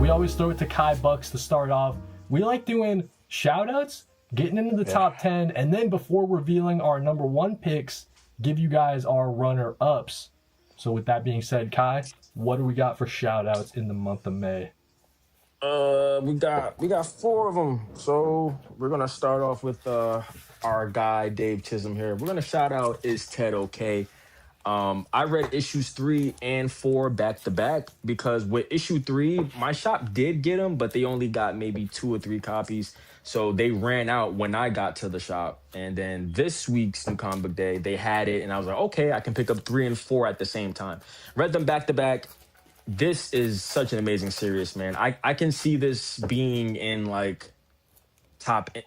we always throw it to KhiBucks to start off. We like doing shout-outs, getting into the top 10, and then before revealing our number 1 picks, give you guys our runner-ups. So with that being said, Kai, what do we got for shout-outs in the month of May? We got 4 of them. So we're gonna start off with our guy Dave Chisholm here. We're gonna shout out Is Ted Okay? I read issues 3 and 4 back to back because with issue 3, my shop did get them, but they only got maybe 2 or 3 copies. So they ran out when I got to the shop. And then this week's New Comic Book Day, they had it, and I was like, okay, I can pick up 3 and 4 at the same time. Read them back to back. This is such an amazing series, man. I can see this being in like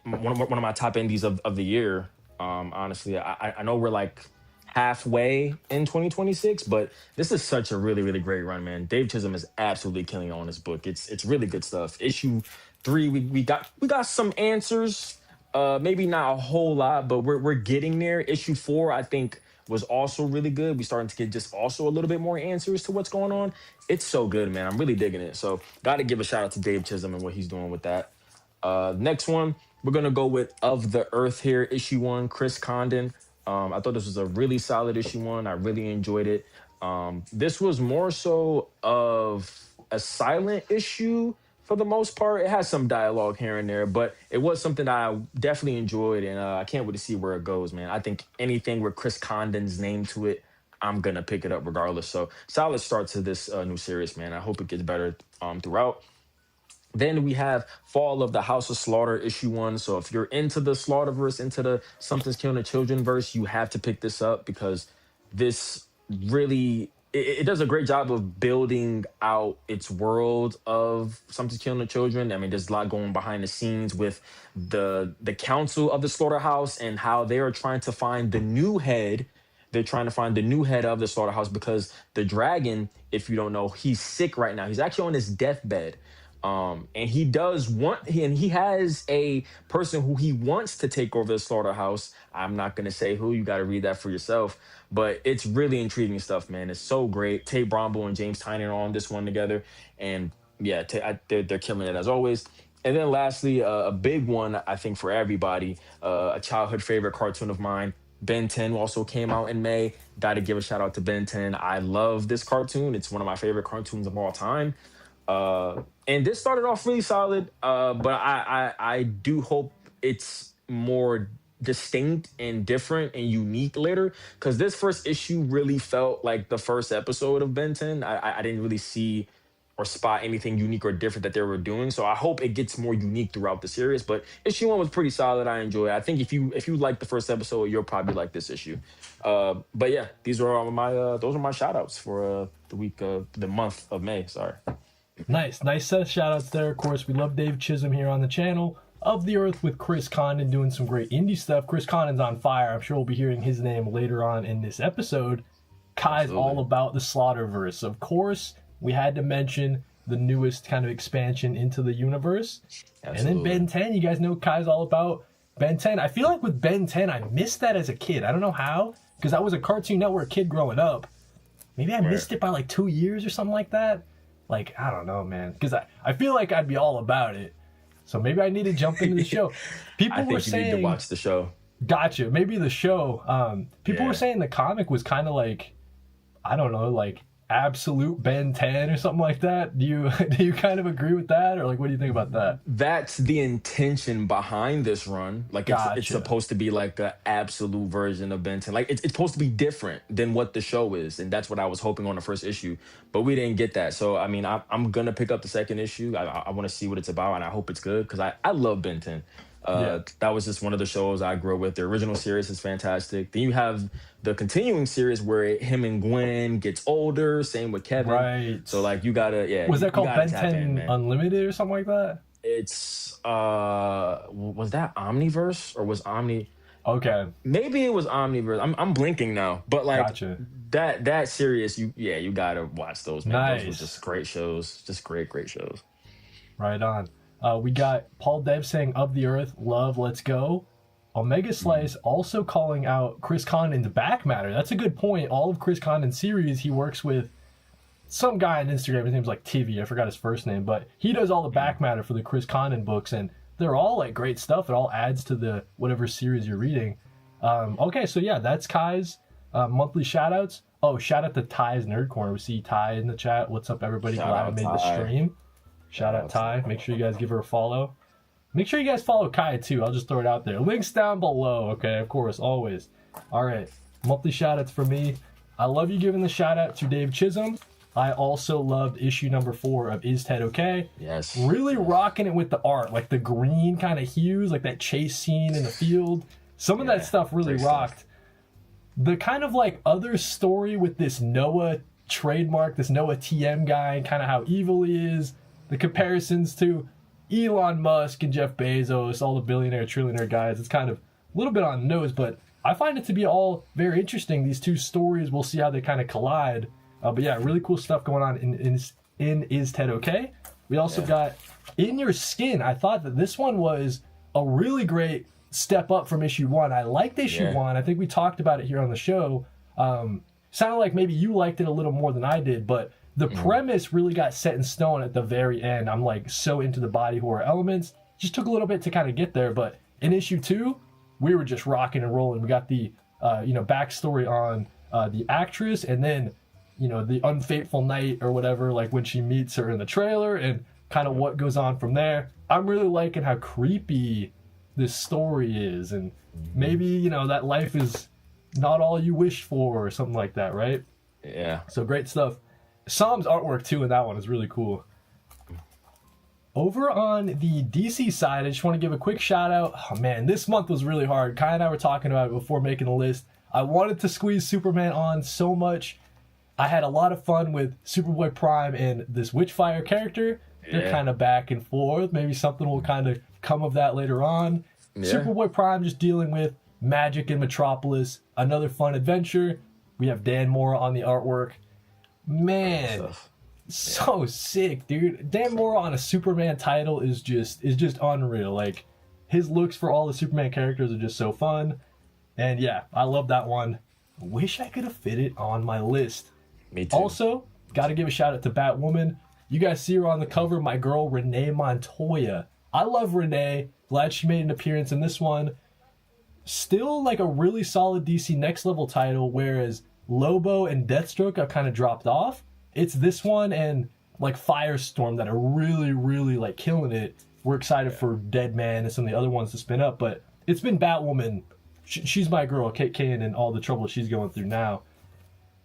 one of my top indies of the year. Honestly, I know we're like halfway in 2026, but this is such a really, really great run, man. Dave Chisholm is absolutely killing it on this book. It's really good stuff. Issue 3, we got some answers. Maybe not a whole lot, but we're getting there. Issue 4, I think, was also really good. We starting to get just also a little bit more answers to what's going on. It's so good, man. I'm really digging it. So got to give a shout out to Dave Chisholm and what he's doing with that. Next one, we're gonna go with Of the Earth here, issue 1, Chris Condon. I thought this was a really solid issue 1. I really enjoyed it. This was more so of a silent issue for the most part. It has some dialogue here and there, but it was something that I definitely enjoyed, and I can't wait to see where it goes, man. I think anything with Chris Condon's name to it, I'm gonna pick it up regardless. So solid start to this new series, man. I hope it gets better throughout. Then we have Fall of the House of Slaughter, issue 1. So if you're into the Slaughterverse, into the Something's Killing the Children verse, you have to pick this up because this really it does a great job of building out its world of Something's Killing the Children. I mean, there's a lot going behind the scenes with the council of the slaughterhouse and how they are trying to find the new head. They're trying to find the new head of the slaughterhouse because the dragon, if you don't know, he's sick right now. He's actually on his deathbed. And he does want, and he has a person who he wants to take over the slaughterhouse. I'm not going to say who, you got to read that for yourself, but it's really intriguing stuff, man. It's so great. Tate Brombo and James Tynion are on this one together. And yeah, they're killing it as always. And then lastly, a big one, I think for everybody, a childhood favorite cartoon of mine, Ben 10 also came out in May. Got to give a shout out to Ben 10. I love this cartoon. It's one of my favorite cartoons of all time. And this started off really solid, but I do hope it's more distinct and different and unique later, because this first issue really felt like the first episode of Ben 10. I didn't really see or spot anything unique or different that they were doing, so I hope it gets more unique throughout the series. But issue 1 was pretty solid. I enjoy it. I think if you like the first episode, you'll probably like this issue. But yeah, these are all my those are my shout outs for the month of May. Sorry. Nice set of shout-outs there. Of course, we love Dave Chisholm here on the channel. Of the Earth with Chris Condon doing some great indie stuff. Chris Condon's on fire. I'm sure we'll be hearing his name later on in this episode. Kai's all about the Slaughterverse. Of course, we had to mention the newest kind of expansion into the universe. Absolutely. And then Ben 10, you guys know Kai's all about Ben 10. I feel like with Ben 10, I missed that as a kid. I don't know how, because I was a Cartoon Network kid growing up. Maybe I missed it by like 2 years or something like that. Like, I don't know, man. Because I feel like I'd be all about it. So maybe I need to jump into the show. People were saying... you need to watch the show. Gotcha. Maybe the show. People were saying the comic was kind of like, I don't know, like absolute Ben 10 or something like that. Do you kind of agree with that? Or like, what do you think about that? That's the intention behind this run. Like, it's supposed to be like an absolute version of Ben 10. Like, it's supposed to be different than what the show is. And that's what I was hoping on the first issue. But we didn't get that. So, I mean, I'm going to pick up the second issue. I want to see what it's about, and I hope it's good because I love Ben 10. That was just one of the shows I grew up with. The original series is fantastic. Then you have the continuing series where him and Gwen gets older. Same with Kevin. Right. So like you gotta Was that called Ben 10 Unlimited or something like that? It's was that Omniverse or was Omni? Okay. Maybe it was Omniverse. I'm blinking now, but like gotcha. that series, you gotta watch those. Man. Nice. Those were just great shows. Just great shows. Right on. We got Paul Dev saying Of the Earth, love, let's go. Omega Slice also calling out Chris Condon's back matter. That's a good point. All of Chris Condon's series, he works with some guy on Instagram, his name's like TV, I forgot his first name, but he does all the back matter for the Chris Condon books, and they're all like great stuff. It all adds to the whatever series you're reading. Okay, so yeah, that's Kai's monthly shout outs. Oh, shout out to Ty's Nerd Corner. We see Ty in the chat. What's up, everybody? Glad I made the stream. Shout out Ty. Make sure you guys give her a follow. Make sure you guys follow Kai too. I'll just throw it out there. Links down below. Okay, of course, always. All right, monthly shout outs for me. I love you giving the shout out to Dave Chisholm. I also loved issue number 4 of Is Ted Okay? Yes. Really rocking it with the art, like the green kind of hues, like that chase scene in the field. Some of that stuff really rocked. The kind of like other story with this Noah trademark, this Noah TM guy, and kind of how evil he is. The comparisons to Elon Musk and Jeff Bezos, all the billionaire, trillionaire guys. It's kind of a little bit on the nose, but I find it to be all very interesting. These two stories, we'll see how they kind of collide. But yeah, really cool stuff going on in Is Ted Okay? We also got In Your Skin. I thought that this one was a really great step up from issue 1. I liked issue 1. I think we talked about it here on the show. Sounded like maybe you liked it a little more than I did, but the premise really got set in stone at the very end. I'm like so into the body horror elements. Just took a little bit to kind of get there, but in issue 2, we were just rocking and rolling. We got the backstory on the actress, and then the unfaithful night or whatever, like when she meets her in the trailer, and kind of what goes on from there. I'm really liking how creepy this story is, and maybe that life is not all you wished for or something like that, right? Yeah. So great stuff. Sam's artwork too in that one is really cool. Over on the DC side, I just want to give a quick shout out. Oh man, this month was really hard. Kai and I were talking about it before making the list. I wanted to squeeze Superman on so much. I had a lot of fun with Superboy Prime and this Witchfire character. They're kind of back and forth. Maybe something will kind of come of that later on. Superboy Prime just dealing with magic in Metropolis. Another fun adventure. We have Dan Mora on the artwork. Man, so sick, dude. Dan Mora on a Superman title is just unreal. Like, his looks for all the Superman characters are just so fun. And yeah, I love that one. Wish I could have fit it on my list. Me too. Also, got to give a shout out to Batwoman. You guys see her on the cover, my girl Renee Montoya. I love Renee. Glad she made an appearance in this one. Still like a really solid DC Next Level title, whereas Lobo and Deathstroke have kind of dropped off. It's this one and like Firestorm that are really, really like killing it. We're excited for Deadman and some of the other ones to spin up, but it's been Batwoman. She's my girl, Kate Kane, and all the trouble she's going through now.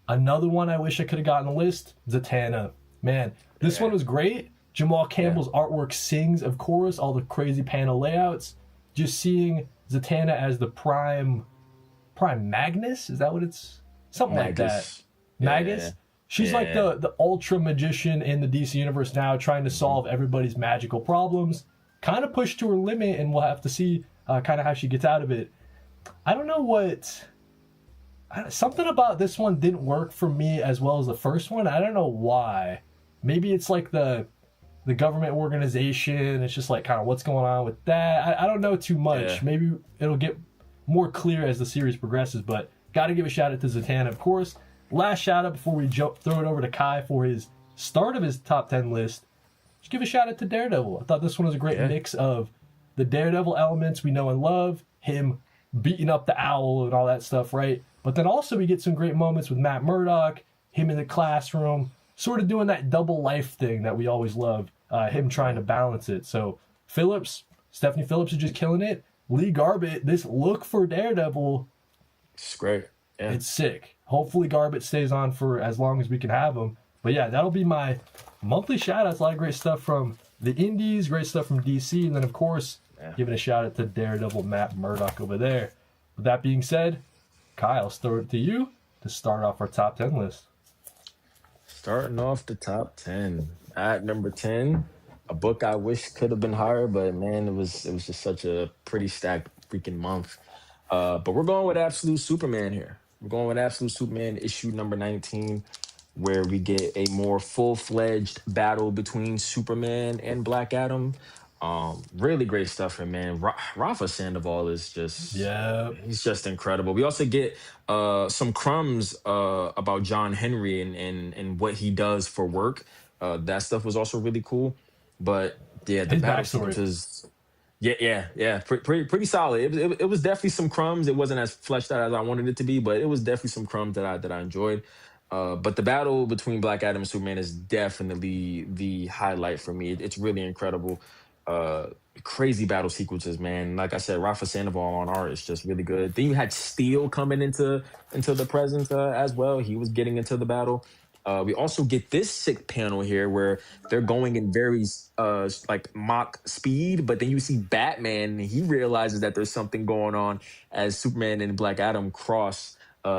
Another one I wish I could have gotten on the list, Zatanna. Man, this one was great. Jamal Campbell's artwork sings, of course, all the crazy panel layouts. Just seeing Zatanna as the Prime Magnus? Is that what it's? Something like that. Magus? Yeah. She's like the ultra magician in the DC universe now, trying to solve everybody's magical problems. Kind of pushed to her limit, and we'll have to see kind of how she gets out of it. I don't know what... Something about this one didn't work for me as well as the first one. I don't know why. Maybe it's like the government organization. It's just like kind of what's going on with that. I don't know too much. Yeah. Maybe it'll get more clear as the series progresses, but got to give a shout out to Zatanna, of course. Last shout out before we throw it over to Kai for his start of his top 10 list. Just give a shout out to Daredevil. I thought this one was a great mix of the Daredevil elements we know and love, him beating up the owl and all that stuff, right? But then also we get some great moments with Matt Murdock, him in the classroom, sort of doing that double life thing that we always love, him trying to balance it. So Stephanie Phillips is just killing it. Lee Garbett, this look for Daredevil, it's great. Yeah. It's sick. Hopefully Garbett stays on for as long as we can have him. But yeah, that'll be my monthly shout-outs. A lot of great stuff from the indies, great stuff from DC, and then of course, giving a shout-out to Daredevil Matt Murdock over there. With that being said, Kyle, I'll throw it to you to start off our top 10 list. Starting off the top 10. At number 10, a book I wish could have been higher, but man, it was just such a pretty stacked freaking month. But we're going with Absolute Superman here. We're going with Absolute Superman issue number 19, where we get a more full-fledged battle between Superman and Black Adam. Really great stuff from man. Rafa Sandoval is just Yeah, he's just incredible. We also get some crumbs about John Henry and what he does for work. That stuff was also really cool. But yeah, the his battle backstory. sequences. Yeah. Pretty solid. It was definitely some crumbs. It wasn't as fleshed out as I wanted it to be, but it was definitely some crumbs that I enjoyed. But the battle between Black Adam and Superman is definitely the highlight for me. It's really incredible. Uh, Crazy battle sequences, man. Like I said, Rafa Sandoval on art is just really good. Then you had Steel coming into the presence as well. He was getting into the battle. We also get this sick panel here where they're going in very like mock speed, but then you see Batman and he realizes that there's something going on as Superman and Black Adam cross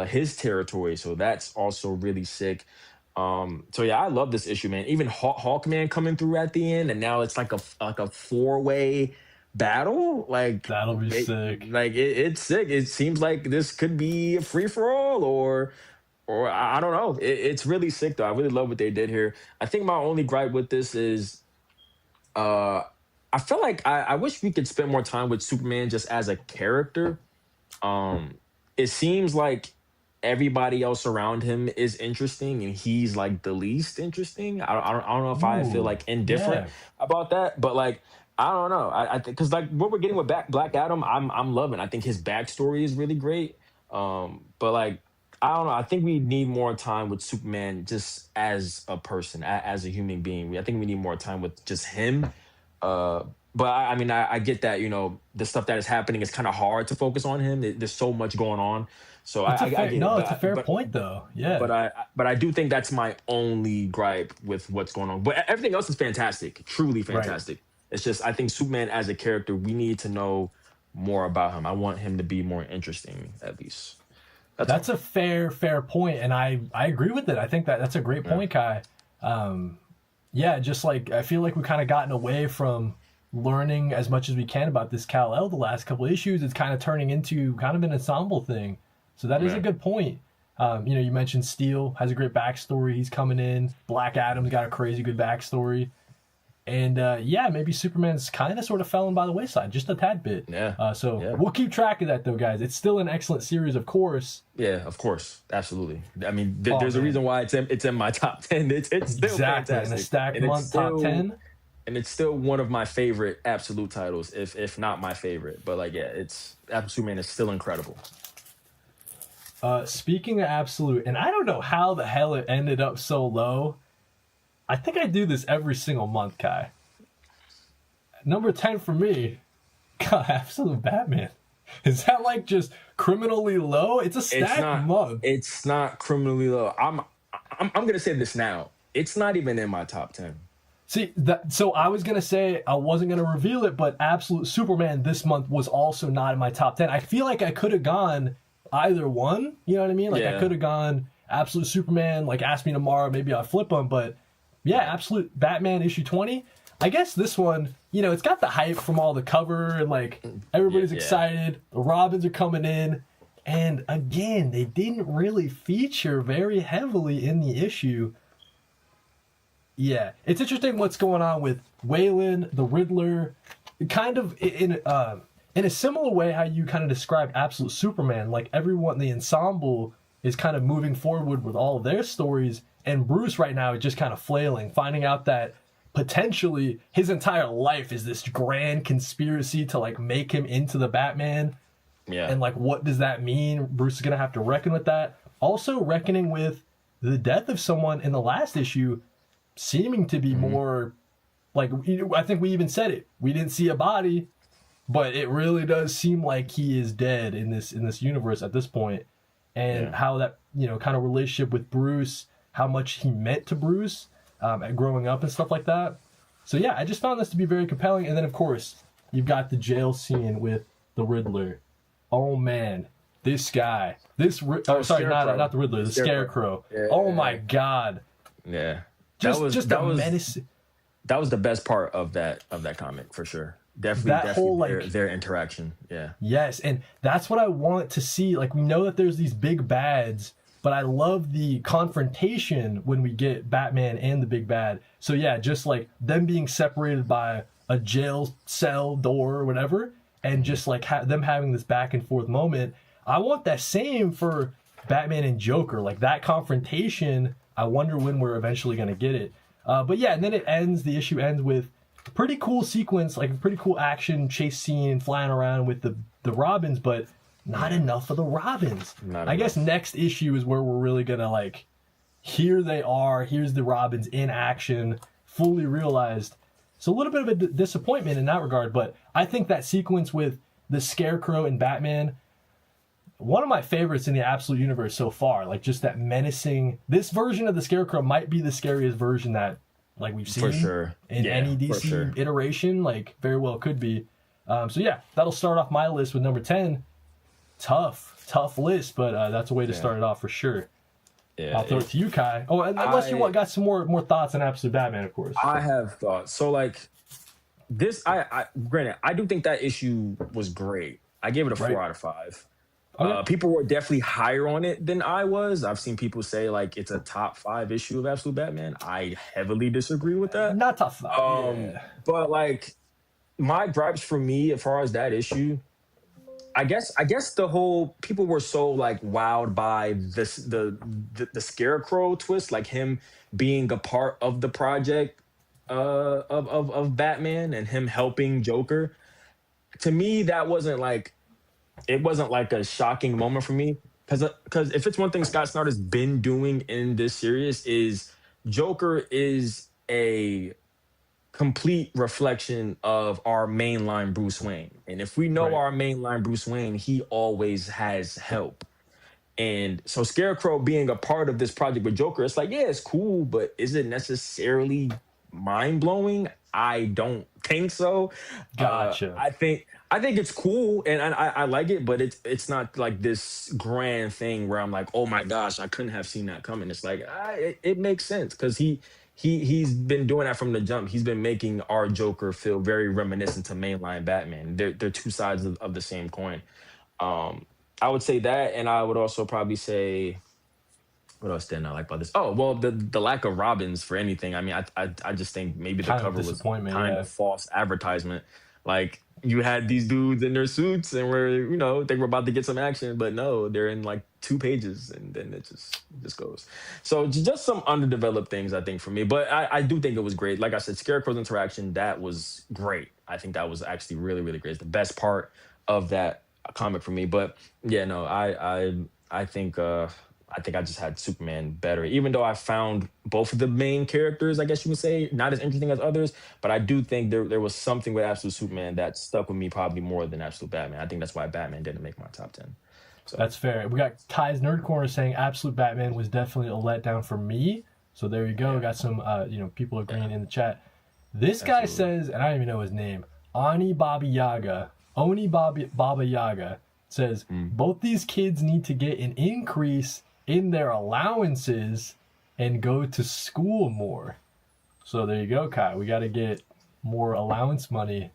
his territory. So that's also really sick. So yeah, I love this issue, man. Even Hawkman coming through at the end, and now it's like a four-way battle. That'll be sick. It's sick. It seems like this could be a free for all, or I don't know. It's really sick though. I really love what they did here. I think my only gripe with this is uh I feel like I wish we could spend more time with Superman just as a character. It seems like everybody else around him is interesting and he's like the least interesting. I don't know if I feel Ooh, like indifferent yeah. about that, but like I don't know. I think because like what we're getting with Black Adam, I'm loving. I think his backstory is really great. But like I don't know. I think we need more time with Superman just as a person, as a human being. I think we need more time with just him. Uh, but I mean, I get that, the stuff that is happening is kind of hard to focus on him. There's so much going on. So It's a I fair get it. no, it's a fair point though. Yeah. But I do think that's my only gripe with what's going on. But everything else is fantastic, truly Right. fantastic. It's just, I think Superman as a character, we need to know more about him. I want him to be more interesting, at least. That's all. That's a fair point, and I agree with it. I think that's a great Yeah. point, Kai. Yeah, just like I feel like we kind of gotten away from learning as much as we can about this Kal El the last couple issues. It's kind of turning into kind of an ensemble thing. So that is a Yeah. good point. You mentioned Steel has a great backstory. He's coming in. Black Adam's got a crazy good backstory. And yeah, maybe Superman's kind of sort of fallen by the wayside, just a tad bit. Yeah. So Yeah. we'll keep track of that, though, guys. It's still an excellent series, of course. Yeah, of course, absolutely. I mean, Oh, there's a man. reason why it's in my top 10. It's still Exactly. In a fantastic, stacked and it's month, top still 10. one of my favorite absolute titles, if not my favorite. But like, yeah, it's Absolute Superman is still incredible. Speaking of absolute, and I don't know how the hell it ended up so low. I think I do this every single month, Kai. Number 10 for me, God, Absolute Batman. Is that like just criminally low? It's a It's stacked not. month. It's not criminally low. I'm gonna say this now. It's not even in my top 10. See, so I was going to say I wasn't going to reveal it, but Absolute Superman this month was also not in my top 10. I feel like I could have gone either one. You know what I mean? Like I Yeah. could have gone Absolute Superman, like Ask Me Tomorrow, maybe I'll flip them. But yeah, Absolute Batman issue 20. I guess this one, it's got the hype from all the cover and like everybody's Yeah. excited. The Robins are coming in. And again, they didn't really feature very heavily in the issue. Yeah, it's interesting what's going on with Wayland, the Riddler, kind of in a similar way how you kind of describe Absolute Superman. Like everyone, the ensemble is kind of moving forward with all of their stories, and Bruce right now is just kind of flailing, finding out that potentially his entire life is this grand conspiracy to like make him into the Batman, Yeah. and like what does that mean? Bruce is gonna have to reckon with that. Also reckoning with the death of someone in the last issue seeming to be more like I think we even said it. We didn't see a body, but it really does seem like he is dead in this universe at this point. And Yeah. how that kind of relationship with Bruce, how much he meant to Bruce growing up and stuff like that. So yeah, I just found this to be very compelling. And then of course you've got the jail scene with the Riddler. Oh man, this guy, sorry, Scarecrow. not the Riddler, the Scarecrow. Yeah. Oh my God. Yeah. Just a menace. That was the best part of that comic for sure. Definitely, That whole, their interaction. Yeah. Yes, and that's what I want to see. Like we know that there's these big bads, but I love the confrontation when we get Batman and the big bad. So yeah, just like them being separated by a jail cell door or whatever, and just like them having this back and forth moment. I want that same for Batman and Joker, like that confrontation. I wonder when we're eventually going to get it. But yeah, and then it ends. The issue ends with a pretty cool sequence, like a pretty cool action chase scene, flying around with the Robins, but not enough of the Robins. I guess next issue is where we're really gonna like. Here they are. Here's the Robins in action, fully realized. So a little bit of a disappointment in that regard, but I think that sequence with the Scarecrow and Batman, one of my favorites in the Absolute Universe so far. Like just that menacing. This version of the Scarecrow might be the scariest version that like we've seen For sure. in any DC iteration. Like very well could be. So yeah, that'll start off my list with number 10. Tough list, but that's a way to start it off for sure. Yeah, I'll throw it to you, Kai. Oh, unless you got some more thoughts on Absolute Batman, of course. I have thoughts. So like this, I granted, I do think that issue was great. I gave it a 4 out of 5. Okay. People were definitely higher on it than I was. I've seen people say like it's a top 5 issue of Absolute Batman. I heavily disagree with that. Not top 5. But like my gripes for me as far as that issue, I guess the whole people were so like wowed by this the Scarecrow twist, like him being a part of the project of Batman and him helping Joker. To me, that wasn't like a shocking moment for me because if it's one thing Scott Snyder's been doing in this series is Joker is a complete reflection of our mainline Bruce Wayne. And if we know our mainline Bruce Wayne, he always has help. And so Scarecrow being a part of this project with Joker, it's like, yeah, it's cool, but is it necessarily mind-blowing? I don't think so. Gotcha. I think it's cool and I like it, but it's not like this grand thing where I'm like, oh my gosh, I couldn't have seen that coming. It's like it makes sense because he's been doing that from the jump. He's been making our Joker feel very reminiscent to mainline Batman. They're two sides of the same coin. I would say that, and I would also probably say, what else didn't I like about this? Oh, well, the lack of Robins for anything. I mean, I just think maybe the cover was kind of false advertisement. Like you had these dudes in their suits and they were about to get some action, but no, they're in like 2 pages and then it just goes. So just some underdeveloped things, I think, for me. But I do think it was great. Like I said, Scarecrow's interaction, that was great. I think that was actually really, really great. It's the best part of that comic for me. But yeah, no, I think I just had Superman better, even though I found both of the main characters, I guess you would say, not as interesting as others. But I do think there was something with Absolute Superman that stuck with me probably more than Absolute Batman. I think that's why Batman didn't make my top 10. So that's fair. We got Ty's Nerd Corner saying Absolute Batman was definitely a letdown for me. So there you go. Yeah. Got some people agreeing in the chat. This guy says, and I don't even know his name, Oni Baba Yaga says, both these kids need to get an increase in their allowances and go to school more. So there you go, Kai. We got to get more allowance money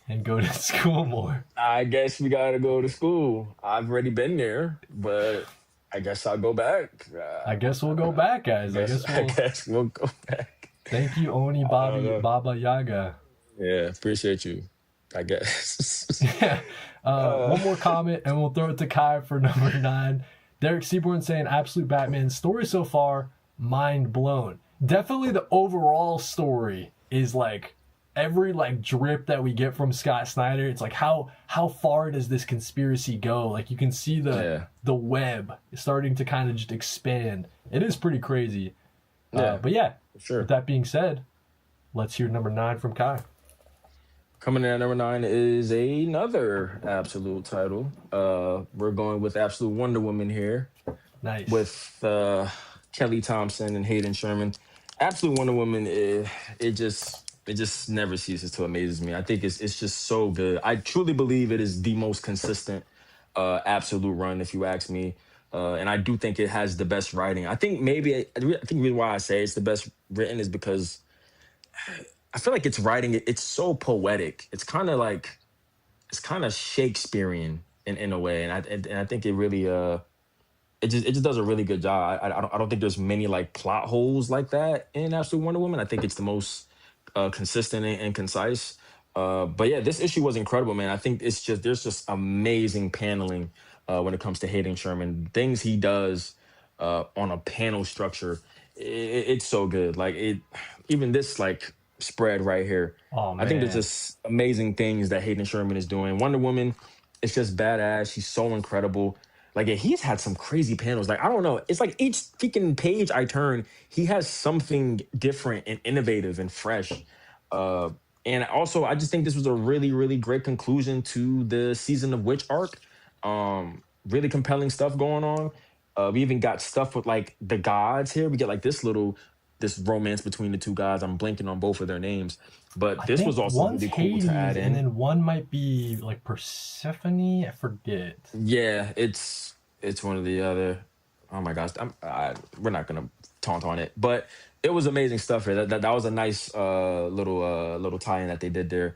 and go to school more. I guess we got to go to school. I've already been there, but I guess I'll go back. I guess we'll go back, guys. I guess we'll go back. Thank you, Oni Baba Yaga. Yeah, appreciate you, I guess. One more comment, and we'll throw it to Kai for number 9. Derek Seaborn saying Absolute Batman story so far, mind blown. Definitely the overall story is like every like drip that we get from Scott Snyder. It's like how far does this conspiracy go? Like you can see the web starting to kind of just expand. It is pretty crazy. But yeah, sure. With that being said, let's hear number 9 from Kai. Coming in at number 9 is another Absolute title. We're going with Absolute Wonder Woman here. Nice. With Kelly Thompson and Hayden Sherman. Absolute Wonder Woman, it just never ceases to amaze me. I think it's just so good. I truly believe it is the most consistent Absolute run, if you ask me. And I do think it has the best writing. I think the reason why I say it's the best written is because I feel like it's writing. It's so poetic. It's kind of Shakespearean in a way, and I think it really it just does a really good job. I don't think there's many like plot holes like that in Absolute Wonder Woman. I think it's the most consistent and concise. But yeah, this issue was incredible, man. I think there's just amazing paneling when it comes to Hayden Sherman. Things he does on a panel structure, it's so good. Like it, even this like spread right here. Oh I think there's man, just amazing things that Hayden Sherman is doing. Wonder Woman, it's just badass. She's so incredible. Like yeah, he's had some crazy panels. Like I don't know, it's like each freaking page I turn, he has something different and innovative and fresh. Uh, and also, I just think this was a really, really great conclusion to the Season of Witch arc. Really compelling stuff going on. We even got stuff with like the gods here. We get like this romance between the two gods. I'm blanking on both of their names, but I this think was also one's really cool Hades to add and in. then one might be like Persephone. I forget. Yeah, it's one of the other. Oh my gosh, we're not gonna taunt on it, but it was amazing stuff here. That was a nice little tie-in that they did there.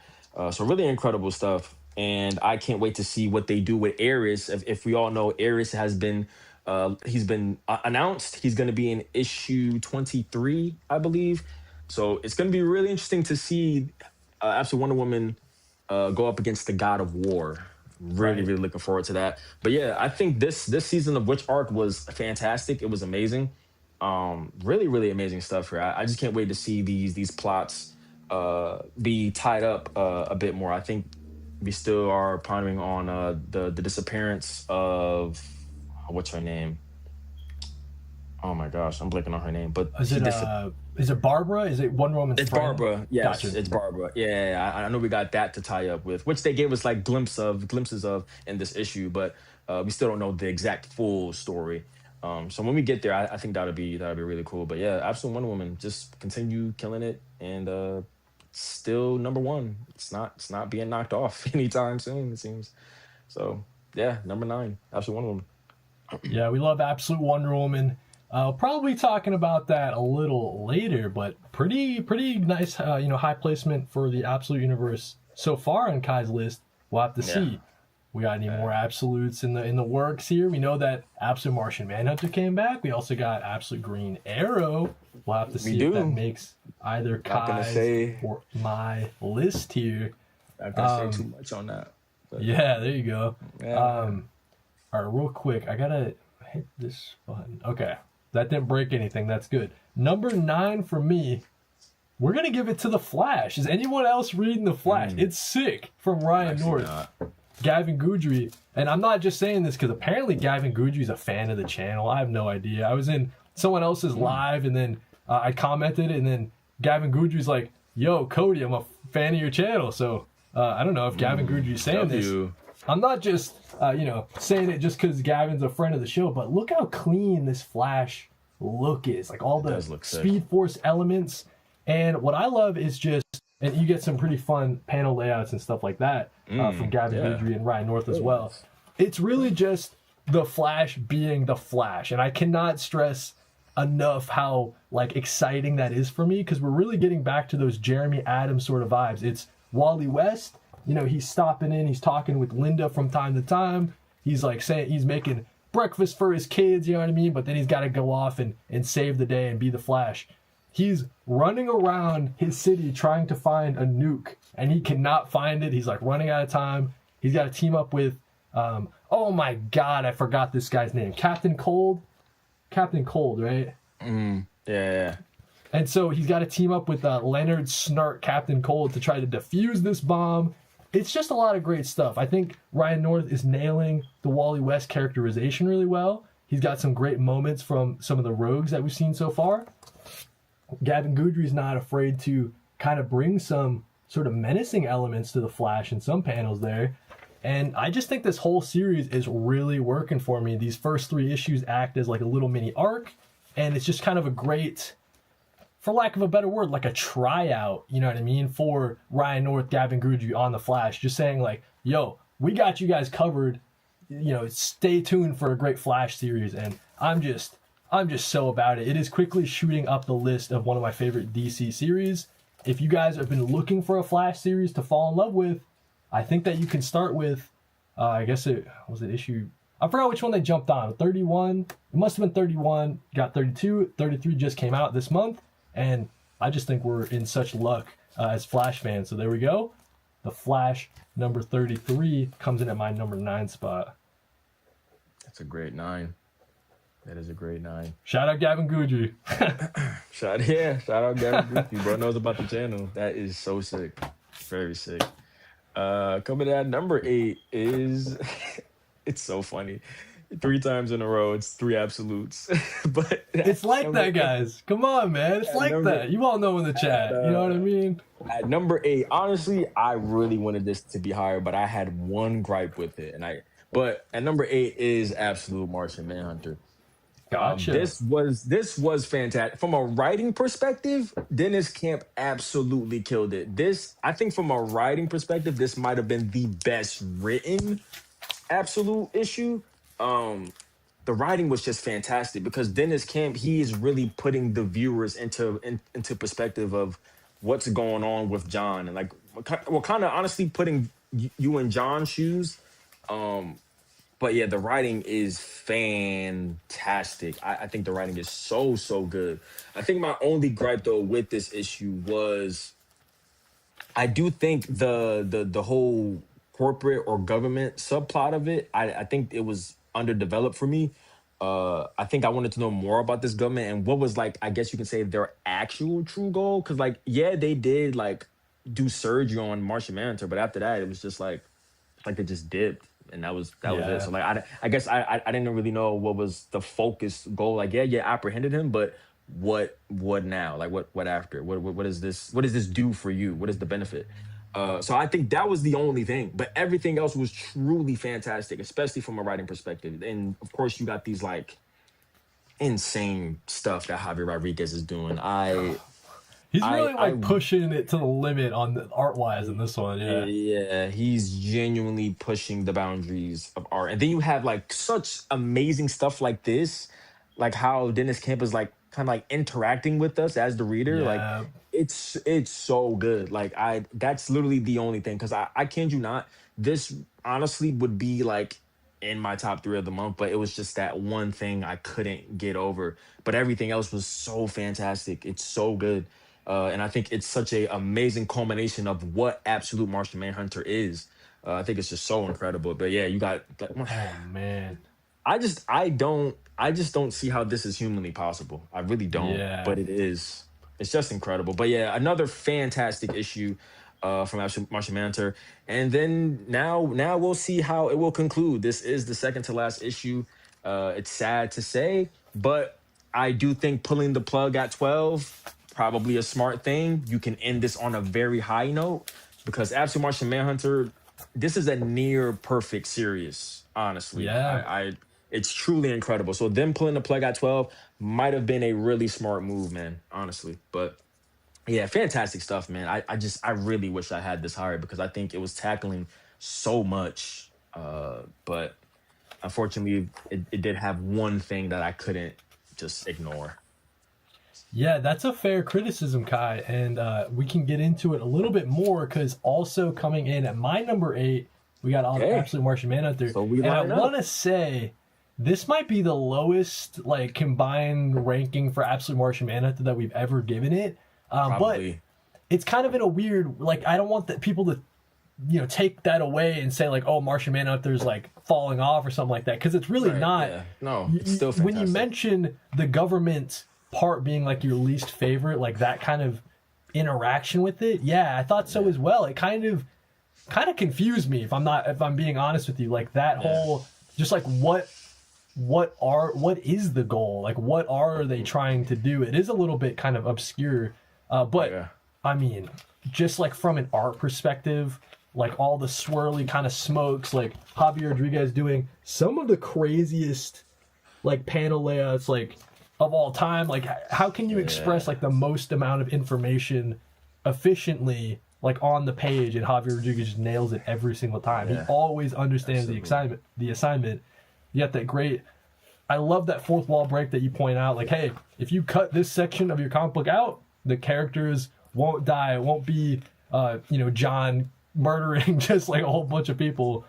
So really incredible stuff, and I can't wait to see what they do with Ares. If we all know, Ares has been he's been announced. He's going to be in issue 23, I believe. So it's going to be really interesting to see Absolute Wonder Woman go up against the God of War. Really, Right. really looking forward to that. But yeah, I think this season of Witch Arc was fantastic. It was amazing. Really, really amazing stuff here. I just can't wait to see these plots be tied up a bit more. I think we still are pondering on the disappearance of what's her name? Oh my gosh, I'm blanking on her name, but Is she it disappeared. Barbara? Is it Wonder Woman's It's friend? Barbara. Yes, Gotcha. it's Barbara. Yeah, I know we got that to tie up with, which they gave us like glimpses of in this issue, but we still don't know the exact full story. So when we get there, I think that'll be really cool. But yeah, Absolute Wonder Woman, just continue killing it, and still number one. It's not being knocked off anytime soon. It seems. So yeah, number 9, Absolute Wonder Woman. Yeah, we love Absolute Wonder Woman. Probably talking about that a little later, but pretty nice, high placement for the Absolute Universe so far on Kai's list. We'll have to Yeah. see. We got any more absolutes in the works here? We know that Absolute Martian Manhunter came back. We also got Absolute Green Arrow. We'll have to We see if that do. makes either Not gonna Kai's say. or my list here. Not gonna say too much on that. But Yeah, there you go. yeah. All right, real quick, I gotta hit this button. Okay, that didn't break anything. That's good. Number 9 for me. We're gonna give it to the Flash. Is anyone else reading the Flash? It's sick from Ryan Actually North, not. Gavin Goudry, and I'm not just saying this because apparently Gavin Goudry's a fan of the channel. I have no idea. I was in someone else's live, and then I commented, and then Gavin Goudry's like, "Yo, Kody, I'm a fan of your channel." So I don't know if Gavin Goudry's saying this. W. I'm not just, saying it just because Gavin's a friend of the show, but look how clean this Flash look is. Like all the does look sick. Speed Force elements. And what I love is just, and you get some pretty fun panel layouts and stuff like that from Gavin yeah. Goudry and Ryan North as well. It's really just the Flash being the Flash. And I cannot stress enough how like exciting that is for me because we're really getting back to those Jeremy Adams sort of vibes. It's Wally West. He's stopping in, he's talking with Linda from time to time. He's like saying he's making breakfast for his kids, you know what I mean? But then he's got to go off and save the day and be the Flash. He's running around his city trying to find a nuke, and he cannot find it. He's like running out of time. He's got to team up with, oh my God, I forgot this guy's name. Captain Cold, right? Yeah. And so he's got to team up with Leonard Snart, Captain Cold, to try to defuse this bomb. It's just a lot of great stuff. I think Ryan North is nailing the Wally West characterization really well. He's got some great moments from some of the rogues that we've seen so far. Gavin Goudry's not afraid to kind of bring some sort of menacing elements to the Flash in some panels there. And I just think this whole series is really working for me. These first 3 issues act as like a little mini arc, and it's just kind of a great, for lack of a better word, like a tryout, you know what I mean, for Ryan North, Gavin Goudry on the Flash, just saying like, yo, we got you guys covered, stay tuned for a great Flash series. And I'm just so about it. It is quickly shooting up the list of one of my favorite DC series. If you guys have been looking for a Flash series to fall in love with, I think that you can start with, I guess it was it issue, I forgot which one they jumped on, 31, it must have been 31, got 32, 33 just came out this month, and I just think we're in such luck as Flash fans, so there we go. The Flash, number 33, comes in at my number 9 spot. That's a great 9. That is a great 9. Shout out Gavin Gucci. Shout out Gavin Gucci, bro. Knows about the channel. That is so sick. Very sick. Coming in at number 8 is it's so funny. 3 times in a row, it's 3 absolutes. But it's like that, guys. Come on, man. It's like that. You all know in the chat. You know what I mean? At number 8, honestly, I really wanted this to be higher, but I had one gripe with it, but at number 8 is Absolute Martian Manhunter. Gotcha. This was fantastic. From a writing perspective, Dennis Camp absolutely killed it. I think from a writing perspective, this might have been the best written Absolute issue. The writing was just fantastic because Dennis Camp, he is really putting the viewers into perspective of what's going on with John, and like, well, kind of honestly putting you in John's shoes. But yeah, the writing is fantastic. I think the writing is so good. I think my only gripe though with this issue was, I do think the whole corporate or government subplot of it, I think it was underdeveloped for me. I think I wanted to know more about this government and what was, like, I guess you can say their actual true goal. Cause like, yeah, they did like do surgery on Martian Manhunter, but after that, it was just like they just dipped, and that was it. So like, I guess I didn't really know what was the focus goal. Like, yeah, apprehended him, but what now? Like, what after? What is this? What does this do for you? What is the benefit? So I think that was the only thing, but everything else was truly fantastic, especially from a writing perspective. And of course, you got these like insane stuff that Javier Rodriguez is doing. He's really pushing it to the limit on the art-wise in this one. Yeah, he's genuinely pushing the boundaries of art. And then you have like such amazing stuff like this, like how Dennis Camp is like kind of like interacting with us as the reader. Yeah. Like it's so good. Like that's literally the only thing, because I kid you not, this honestly would be like in my top 3 of the month, but it was just that one thing I couldn't get over. But everything else was so fantastic. It's so good. And I think it's such a amazing culmination of what Absolute Martian Manhunter is. I think it's just so incredible. But yeah, you got. Oh man, I just don't see how this is humanly possible. I really don't. Yeah. But it is. It's just incredible. But yeah, another fantastic issue from Absolute Martian Manhunter. And then now we'll see how it will conclude. This is the second to last issue. It's sad to say, but I do think pulling the plug at 12, probably a smart thing. You can end this on a very high note, because Absolute Martian Manhunter, this is a near perfect series, honestly. Yeah. It's truly incredible. So them pulling the plug at 12 might have been a really smart move, man, honestly. But yeah, fantastic stuff, man. I really wish I had this higher, because I think it was tackling so much. But unfortunately, it did have one thing that I couldn't just ignore. Yeah, that's a fair criticism, Kai, and we can get into it a little bit more, because also coming in at my number 8, we got Absolute Martian Manhunter. So we and I line up. want to say this might be the lowest like combined ranking for Absolute Martian Manhunter that we've ever given it. But it's kind of in a weird, like, I don't want people to take that away and say like, oh, Martian Manhunter's like falling off or something like that, because it's really not. Yeah. No, it's still fantastic. When you mention the government part being like your least favorite, like that kind of interaction with it, yeah, I thought so as well. It kind of confused me, if I'm being honest with you, like that whole just like what is the goal, like what are they trying to do? It is a little bit kind of obscure, but I mean, just like from an art perspective, like all the swirly kind of smokes, like Javier Rodriguez doing some of the craziest like panel layouts like of all time. Like, how can you express like the most amount of information efficiently like on the page? And Javier Rodriguez just nails it every single time. He always understands the assignment. You got that great. I love that fourth wall break that you point out. Like, hey, if you cut this section of your comic book out, the characters won't die. It won't be, John murdering just like a whole bunch of people.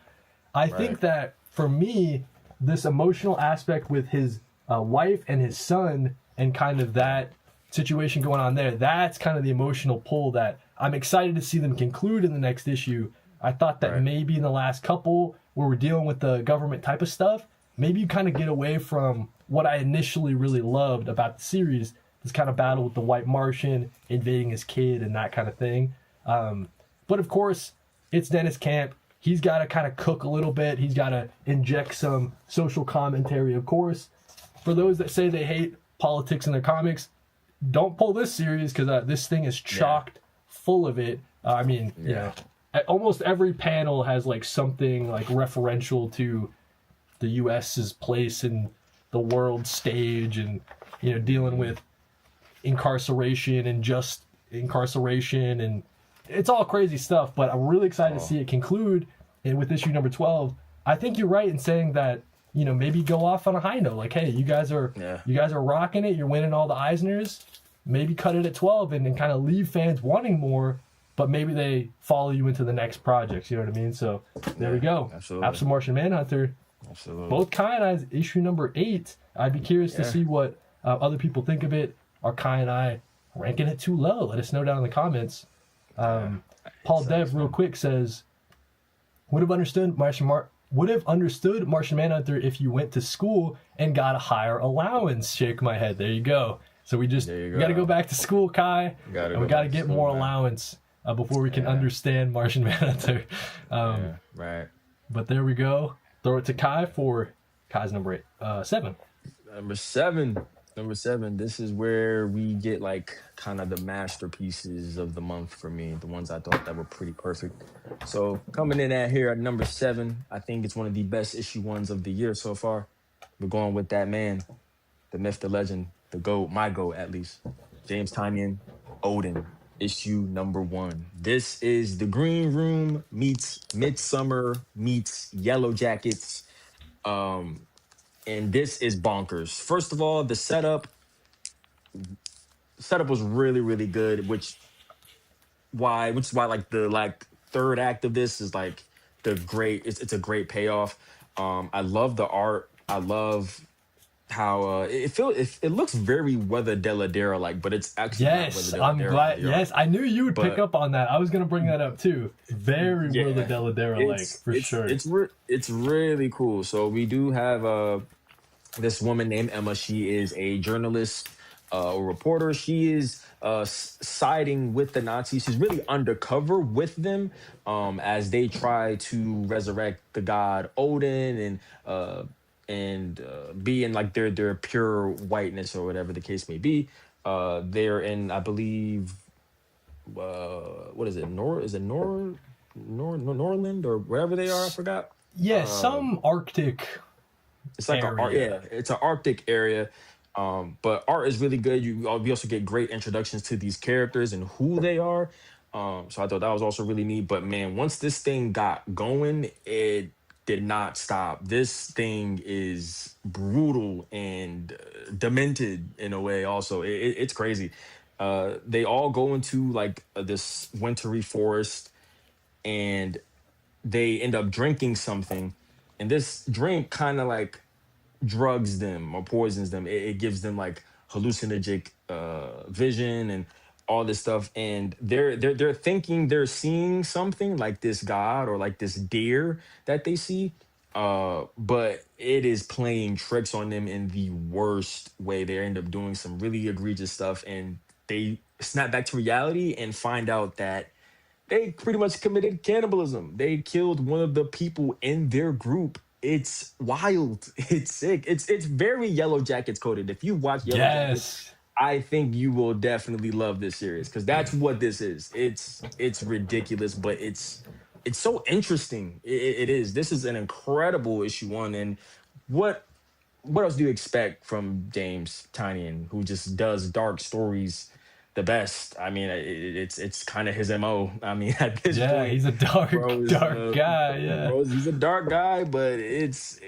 I think that for me, this emotional aspect with his wife and his son and kind of that situation going on there, that's kind of the emotional pull that I'm excited to see them conclude in the next issue. I thought that Right. maybe in the last couple, where we're dealing with the government type of stuff, maybe you kind of get away from what I initially really loved about the series, this kind of battle with the White Martian invading his kid and that kind of thing. But of course, it's Dennis Camp. He's got to kind of cook a little bit. He's got to inject some social commentary, of course. For those that say they hate politics in their comics, don't pull this series because this thing is chocked full of it. I mean, you know, almost every panel has like something like referential to the U.S.'s place in the world stage, and you know, dealing with incarceration and just incarceration, and it's all crazy stuff. But I'm really excited to see it conclude. And with issue number 12, I think you're right in saying that, you know, maybe go off on a high note. Like, hey, you guys are rocking it. You're winning all the Eisners. Maybe cut it at 12 and kind of leave fans wanting more, but maybe they follow you into the next projects. You know what I mean? So there we go. Absolutely. Have some Martian Manhunter. Absolutely. Both Kai and I's issue number 8. I'd be curious to see what other people think of it. Are Kai and I ranking it too low? Let us know down in the comments. Paul Dev, real quick, says, would have understood Martian Manhunter if you went to school and got a higher allowance. Shake my head. There you go. So we got to go back to school, Kai, and we got to get more allowance before we can understand Martian Manhunter. Right. But there we go. Throw it to Kai for Kai's number 7. Number seven. This is where we get like kind of the masterpieces of the month for me, the ones I thought that were pretty perfect. So coming in at here at number 7, I think it's one of the best issue ones of the year so far. We're going with that man, the myth, the legend, the GOAT, my GOAT at least, James Tynion, Odin, issue number 1. This is the Green Room meets Midsummer meets Yellow Jackets. And this is bonkers. First of all, the setup was really, really good, which is why like the third act of this is like it's a great payoff. I love the art. I love how it looks very Weather Deladera like, but it's actually yes, I'm glad. Yes, I knew you would pick up on that. I was gonna bring that up too. Very Weather Deladera like for sure. It's really cool. So we do have this woman named Emma. She is a journalist, a reporter. She is siding with the Nazis. She's really undercover with them as they try to resurrect the god Odin and be in like their pure whiteness or whatever the case may be. They're in, I believe, what is it? Norland or wherever they are? I forgot. Yeah, some Arctic. It's like it's an Arctic area. But art is really good. We also get great introductions to these characters and who they are. So I thought that was also really neat. But man, once this thing got going, it did not stop. This thing is brutal and demented in a way. Also, it's crazy. They all go into like this wintry forest, and they end up drinking something, and this drink kind of like drugs them or poisons them. It gives them like hallucinogenic vision and all this stuff, and they're thinking they're seeing something like this god or like this deer that they see, but it is playing tricks on them in the worst way. They end up doing some really egregious stuff, and they snap back to reality and find out that they pretty much committed cannibalism. They killed one of the people in their group. It's wild. It's sick. It's very Yellow Jackets coded. If you watch Yellow Jackets, I think you will definitely love this series because that's what this is. It's ridiculous, but it's so interesting. It is. This is an incredible issue 1. And what else do you expect from James Tynion, who just does dark stories the best? I mean, it's kind of his MO. I mean, at this point, he's a dark guy. Yeah, he's a dark guy, but it's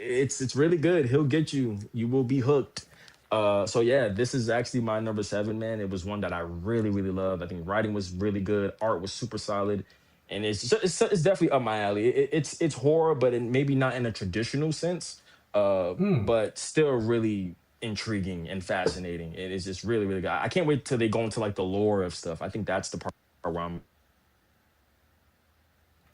really good. He'll get you. You will be hooked. So yeah, this is actually my number 7, man. It was one that I really, really loved. I think writing was really good. Art was super solid, and it's definitely up my alley. It's horror, but maybe not in a traditional sense. But still really intriguing and fascinating. It is just really, really good. I can't wait till they go into like the lore of stuff. I think that's the part where I'm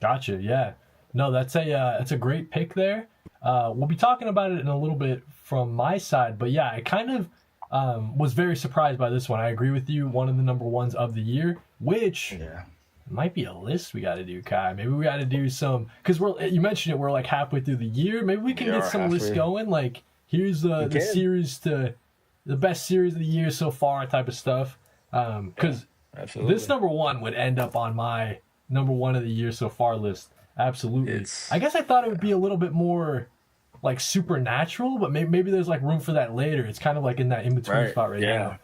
Gotcha. Yeah. No, that's a great pick there. We'll be talking about it in a little bit from my side, but yeah, I kind of was very surprised by this one. I agree with you. One of the number ones of the year, which Yeah. might be a list we got to do, Kai. Maybe we got to do some because you mentioned it. We're like halfway through the year. Maybe we can We get are some lists halfway. going. Like here's the can. series to the best series of the year so far, type of stuff. Because Absolutely. this number one would end up on my number one of the year so far list. Absolutely. It's- I guess I thought it would be a little bit more like supernatural, but maybe there's like room for that later. It's kind of like in that in between spot right now.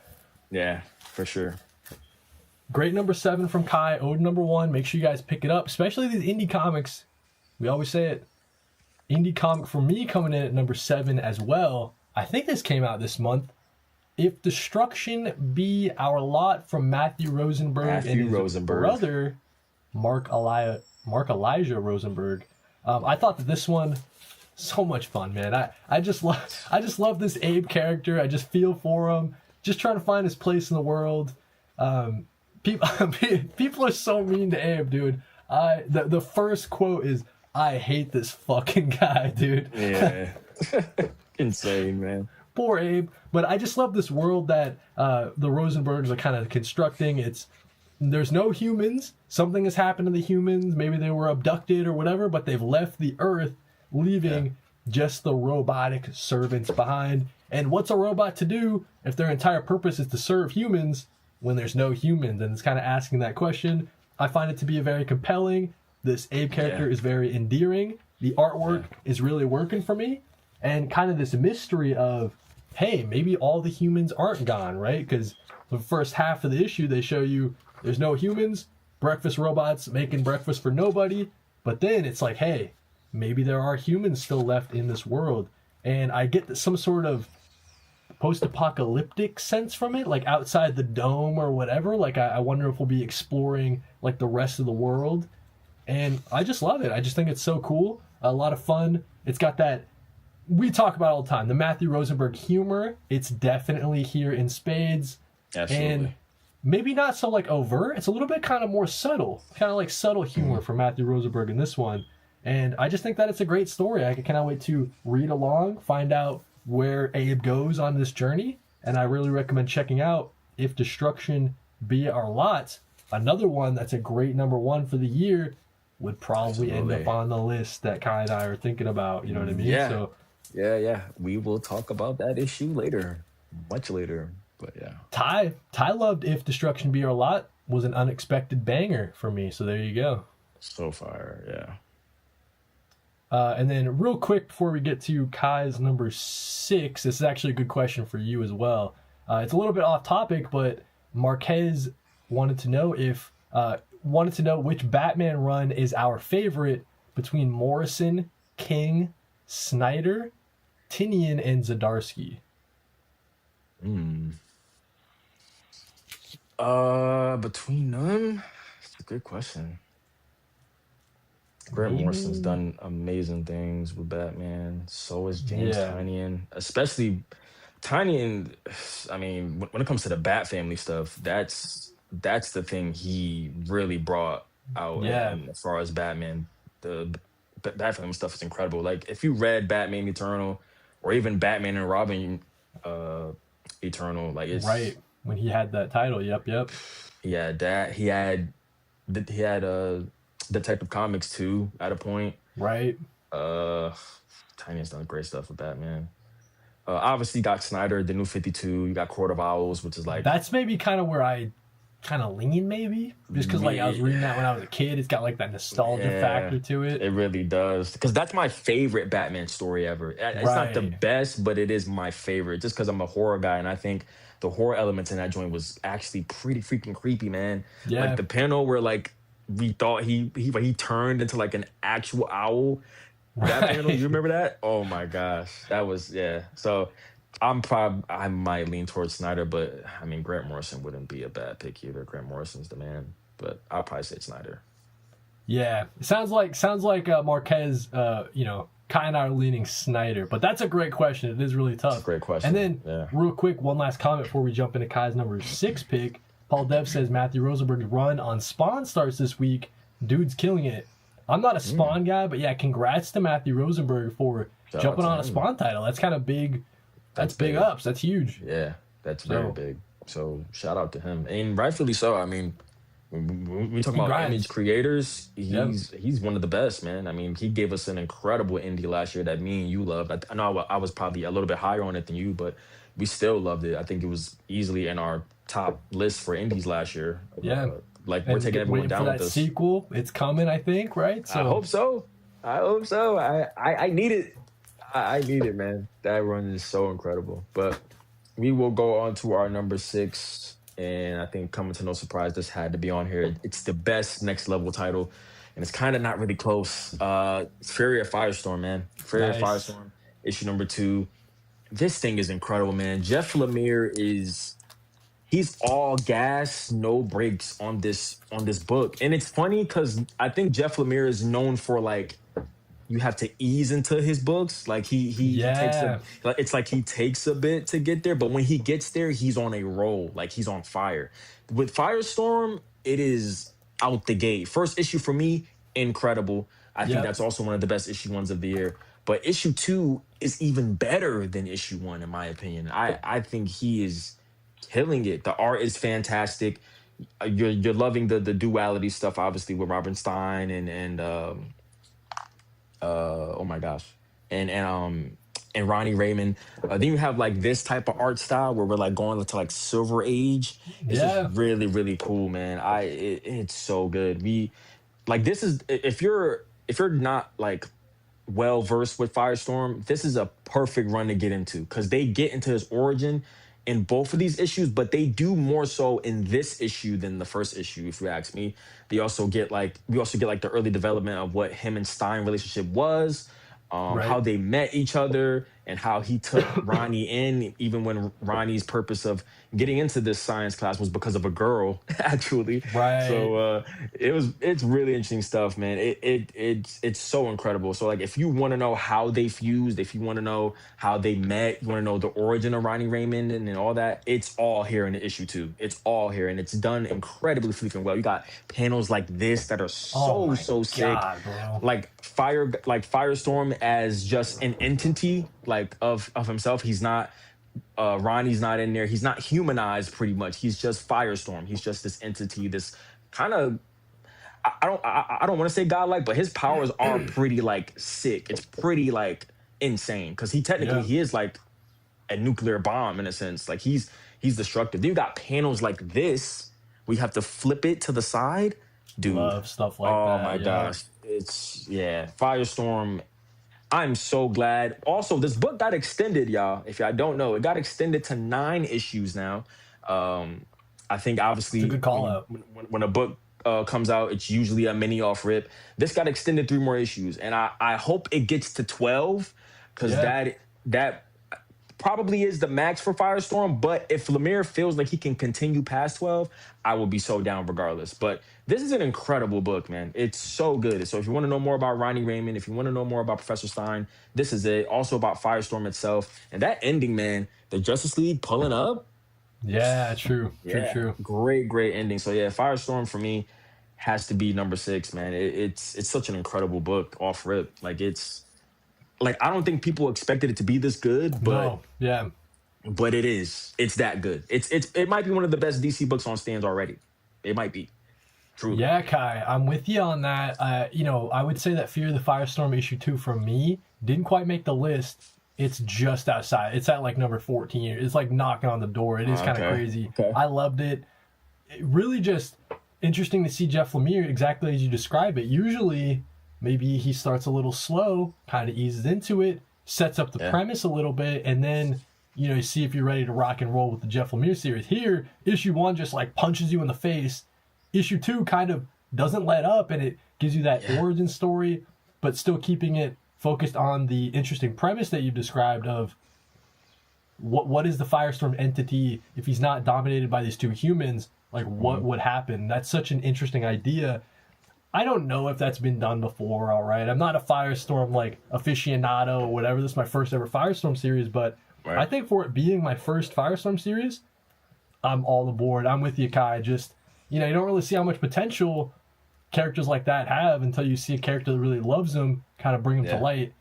Yeah, for sure. Great number 7 from Kai. Ode number 1. Make sure you guys pick it up, especially these indie comics. We always say it. Indie comic for me coming in at number 7 as well. I think this came out this month. If Destruction Be Our Lot from Matthew Rosenberg and his brother Mark Elijah Rosenberg. I thought that this one so much fun, man. I just love this Abe character. I just feel for him. Just trying to find his place in the world. People are so mean to Abe, dude. The first quote is, "I hate this fucking guy, dude." Yeah. Insane, man. Poor Abe. But I just love this world that the Rosenbergs are kind of constructing. There's no humans. Something has happened to the humans. Maybe they were abducted or whatever, but they've left the Earth, leaving just the robotic servants behind. And what's a robot to do if their entire purpose is to serve humans when there's no humans? And it's kind of asking that question. I find it to be a very compelling. This Abe character is very endearing. The artwork is really working for me. And kind of this mystery of, hey, maybe all the humans aren't gone, right? Because the first half of the issue, they show you there's no humans, breakfast robots making breakfast for nobody. But then it's like, hey, maybe there are humans still left in this world. And I get some sort of post-apocalyptic sense from it, like outside the dome or whatever. Like I wonder if we'll be exploring like the rest of the world. And I just love it. I just think it's so cool. A lot of fun. It's got that, we talk about all the time, the Matthew Rosenberg humor. It's definitely here in spades. Absolutely. And maybe not so like overt. It's a little bit kind of more subtle, kind of like subtle humor for Matthew Rosenberg in this one. And I just think that it's a great story. I cannot wait to read along, find out where Abe goes on this journey. And I really recommend checking out If Destruction Be Our Lot. Another one that's a great number 1 for the year would probably end up on the list that Kai and I are thinking about. You know what I mean? Yeah. So, Yeah. We will talk about that issue later. Much later. But yeah. Ty loved If Destruction Be Our Lot. Was an unexpected banger for me. So there you go. So far, yeah. And then real quick before we get to Kai's number 6, this is actually a good question for you as well. It's a little bit off topic, but Marquez wanted to know which Batman run is our favorite between Morrison, King, Snyder, Tinian, and Zdarsky. Between them, it's a good question. Grant Morrison's done amazing things with Batman. So is James Tynion, especially Tynion. I mean, when it comes to the Bat family stuff, that's the thing he really brought out. And as far as Batman, the Bat family stuff is incredible. Like if you read Batman Eternal, or even Batman and Robin Eternal, like it's right when he had that title. Yep. He had that. He had Detective Comics too at a point. Right. Tynion's done great stuff with Batman. Obviously you got Snyder, the New 52. You got Court of Owls, which is like, that's maybe kind of where I kind of lean, maybe just because like I was reading that when I was a kid. It's got like that nostalgia factor to it. It really does, because that's my favorite Batman story ever. It's not the best, but it is my favorite just because I'm a horror guy, and I think the horror elements in that joint was actually pretty freaking creepy, man. Like the panel where like we thought he turned into like an actual owl. That panel, you remember that? Oh my gosh, that was So I might lean towards Snyder, but I mean Grant Morrison wouldn't be a bad pick either. Grant Morrison's the man, but I'll probably say Snyder. Yeah, it sounds like Marquez. Kai and I are leaning Snyder, but that's a great question. It is really tough. That's a great question. And then, real quick, one last comment before we jump into Kai's number 6 pick. Paul Dev says Matthew Rosenberg's run on Spawn starts this week. Dude's killing it. I'm not a Spawn guy, but yeah, congrats to Matthew Rosenberg for Shout out jumping to on a him. Spawn title. That's kind of big. That's big big. ups. That's huge. Yeah, that's very So, big. So shout out to him, and rightfully so. I mean, when we talk he about grinds. image creators, Yep. he's one of the best, man. I mean, he gave us an incredible indie last year that me and you loved. I know I was probably a little bit higher on it than you, but we still loved it. I think it was easily in our top list for indies last year. Yeah. Like we're And taking everyone waiting down for with that us. sequel. It's coming, I think, right? I hope so. I hope so. I need it. I need it, man. That run is so incredible. But we will go on to our number 6. And I think coming to no surprise, this had to be on here. It's the best next level title. And it's kind of not really close. It's Fury of Firestorm, man. Fury of Nice. Firestorm, issue number 2. This thing is incredible, man. Jeff Lemire he's all gas, no brakes on this book. And it's funny because I think Jeff Lemire is known for like you have to ease into his books. Like he takes Yeah. it's like he takes a bit to get there, but when he gets there, he's on a roll. Like he's on fire. With Firestorm, it is out the gate. First issue for me, incredible. I think Yep. that's also one of the best issue ones of the year. But issue 2 is even better than issue 1, in my opinion. I think he is killing it. The art is fantastic. You're loving the duality stuff, obviously, with Robin Stein and oh my gosh, and Ronnie Raymond. Then you have like this type of art style where we're like going to like Silver Age. It's Yeah. just really really cool, man. It's so good. We like this is if you're not like well versed with Firestorm, this is a perfect run to get into because they get into his origin in both of these issues, but they do more so in this issue than the first issue, if you ask me. We also get like the early development of what him and Stein relationship was, Right. how they met each other, and how he took Ronnie in, even when Ronnie's purpose of getting into this science class was because of a girl, actually. Right. So it's really interesting stuff, man. It's so incredible. So like, if you want to know how they fused, if you want to know how they met, you want to know the origin of Ronnie Raymond and all that, it's all here in the issue 2. It's all here, and it's done incredibly freaking well. You got panels like this that are Oh my so sick. God, bro. Like Firestorm as just an entity like of himself. He's not Ronnie's not in there. He's not humanized pretty much. He's just Firestorm. He's just this entity, this kind of I don't want to say godlike, but his powers are pretty like sick. It's pretty like insane because he is like a nuclear bomb in a sense. Like he's destructive. Then you got panels like this. We have to flip it to the side. Dude. Love stuff like that. Oh my gosh. It's Firestorm. I'm so glad. Also, this book got extended, y'all. If y'all don't know, it got extended to 9 issues now. I think obviously It's a good call out. When a book comes out, it's usually a mini off rip. This got extended 3 more issues, and I hope it gets to 12 because that probably is the max for Firestorm. But if Lemire feels like he can continue past 12, I will be so down regardless. But this is an incredible book, man. It's so good. So if you want to know more about Ronnie Raymond, if you want to know more about Professor Stein, this is it. Also about Firestorm itself. And that ending, man, the Justice League pulling up. Yeah, true. True. Great ending. So yeah, Firestorm for me has to be number 6, man. It's such an incredible book off rip. Like it's like I don't think people expected it to be this good, but but it is. It's that good. It might be one of the best DC books on stands already. It might be. Truly. Yeah, Kai, I'm with you on that. I would say that Fear of the Firestorm issue 2 from me didn't quite make the list. It's just outside. It's at like number 14. It's like knocking on the door. It is kind of crazy. Okay. I loved it. It really just interesting to see Jeff Lemire exactly as you describe it. Usually, maybe he starts a little slow, kind of eases into it, sets up the premise a little bit, and then you see if you're ready to rock and roll with the Jeff Lemire series. Here, issue 1 just like punches you in the face. Issue 2 kind of doesn't let up, and it gives you that origin story, but still keeping it focused on the interesting premise that you've described of what is the Firestorm entity if he's not dominated by these 2 humans, like what would happen? That's such an interesting idea. I don't know if that's been done before, all right? I'm not a Firestorm like aficionado or whatever. This is my first ever Firestorm series, but I think for it being my first Firestorm series, I'm all aboard. I'm with you, Kai. Just you don't really see how much potential characters like that have until you see a character that really loves them, kind of bring them to Yeah. light.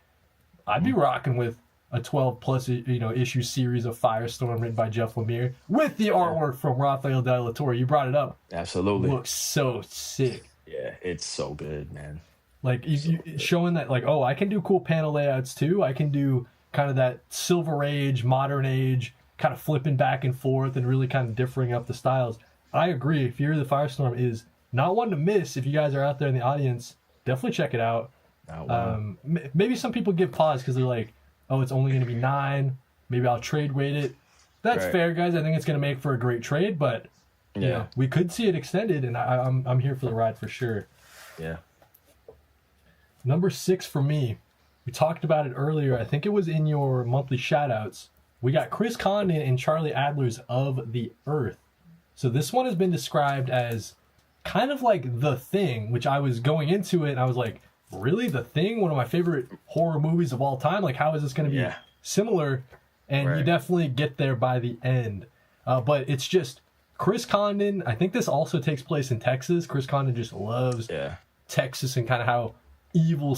I'd be rocking with a 12 plus issue series of Firestorm written by Jeff Lemire with the artwork from Rafael de la Torre. You brought it up. Absolutely. Looks so sick. Yeah, it's so good, man. Like you showing that, like, oh, I can do cool panel layouts too. I can do kind of that Silver Age, Modern Age, kind of flipping back and forth and really kind of differing up the styles. I agree. Fury of the Firestorm is not one to miss. If you guys are out there in the audience, definitely check it out. Maybe some people give pause because they're like, oh, it's only going to be 9. Maybe I'll trade weight it. That's fair, guys. I think it's going to make for a great trade, but you know, we could see it extended, and I'm here for the ride for sure. Yeah. Number 6 for me. We talked about it earlier. I think it was in your monthly shoutouts. We got Chris Condon and Charlie Adler's Of the Earth. So this one has been described as kind of like The Thing, which I was going into it and I was like, really? The Thing? One of my favorite horror movies of all time? Like, how is this going to be similar? And you definitely get there by the end. But it's just Chris Condon. I think this also takes place in Texas. Chris Condon just loves Texas and kind of how evil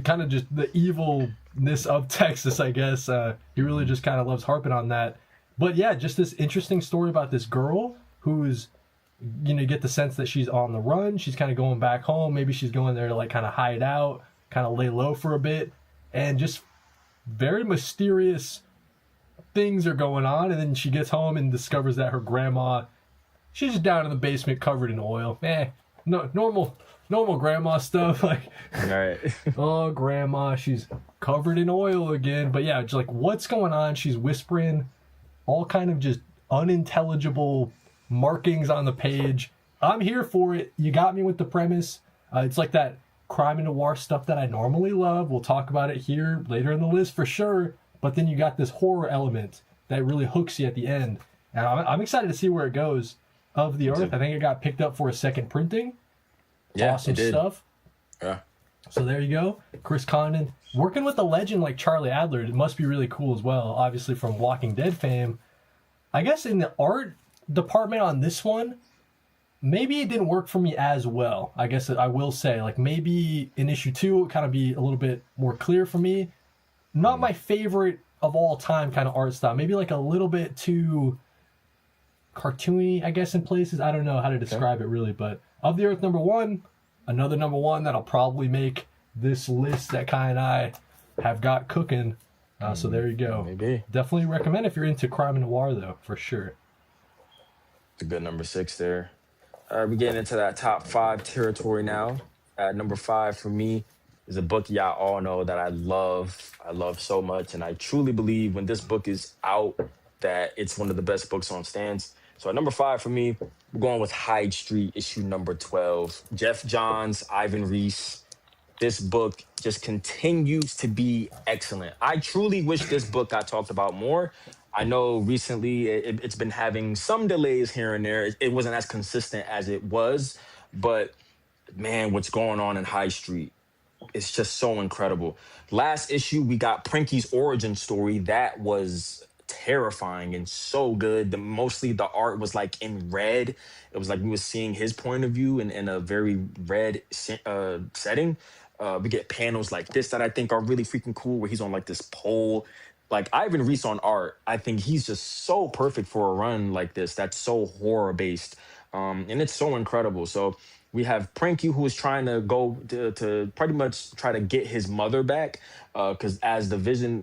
kind of just the evilness of Texas, I guess. He really just kind of loves harping on that. But yeah, just this interesting story about this girl who's, you get the sense that she's on the run. She's kind of going back home. Maybe she's going there to like kind of hide out, kind of lay low for a bit. And just very mysterious things are going on. And then she gets home and discovers that her grandma, she's just down in the basement covered in oil. No, normal grandma stuff. Like, oh, grandma, she's covered in oil again. But yeah, just like, what's going on? She's whispering all kind of just unintelligible markings on the page. I'm here for it. You got me with the premise. It's like that crime and noir stuff that I normally love. We'll talk about it here later in the list for sure. But then you got this horror element that really hooks you at the end. And I'm excited to see where it goes. Of the Earth, I think it got picked up for a second printing. Awesome stuff. Yeah. So there you go. Chris Condon working with a legend like Charlie Adler. It must be really cool as well. Obviously from Walking Dead fame. I guess in the art department on this one, maybe it didn't work for me as well. I guess I will say, like, maybe in issue 2 it kind of be a little bit more clear for me. Not my favorite of all time kind of art style. Maybe like a little bit too cartoony, I guess, in places. I don't know how to describe it really, but Of the Earth number 1, another number 1 that'll probably make this list that Kai and I have got cooking. So there you go. Maybe. Definitely recommend if you're into crime and noir, though, for sure. It's a good number 6 there. We're getting into that top 5 territory now. Number 5 for me is a book y'all all know that I love. I love so much, and I truly believe when this book is out that it's one of the best books on stands. So at number 5 for me, we're going with Hyde Street, issue number 12. Jeff Johns, Ivan Reese. This book just continues to be excellent. I truly wish this book got talked about more. I know recently it's been having some delays here and there. It wasn't as consistent as it was, but man, what's going on in High Street? It's just so incredible. Last issue, we got Prinky's origin story. That was terrifying and so good. Mostly the art was like in red. It was like we were seeing his point of view in a very red setting. We get panels like this that I think are really freaking cool, where he's on like this pole. Like Ivan Reese on art, I think he's just so perfect for a run like this. That's so horror based, and it's so incredible. So we have Prinky, who is trying to go to pretty much try to get his mother back, because as the vision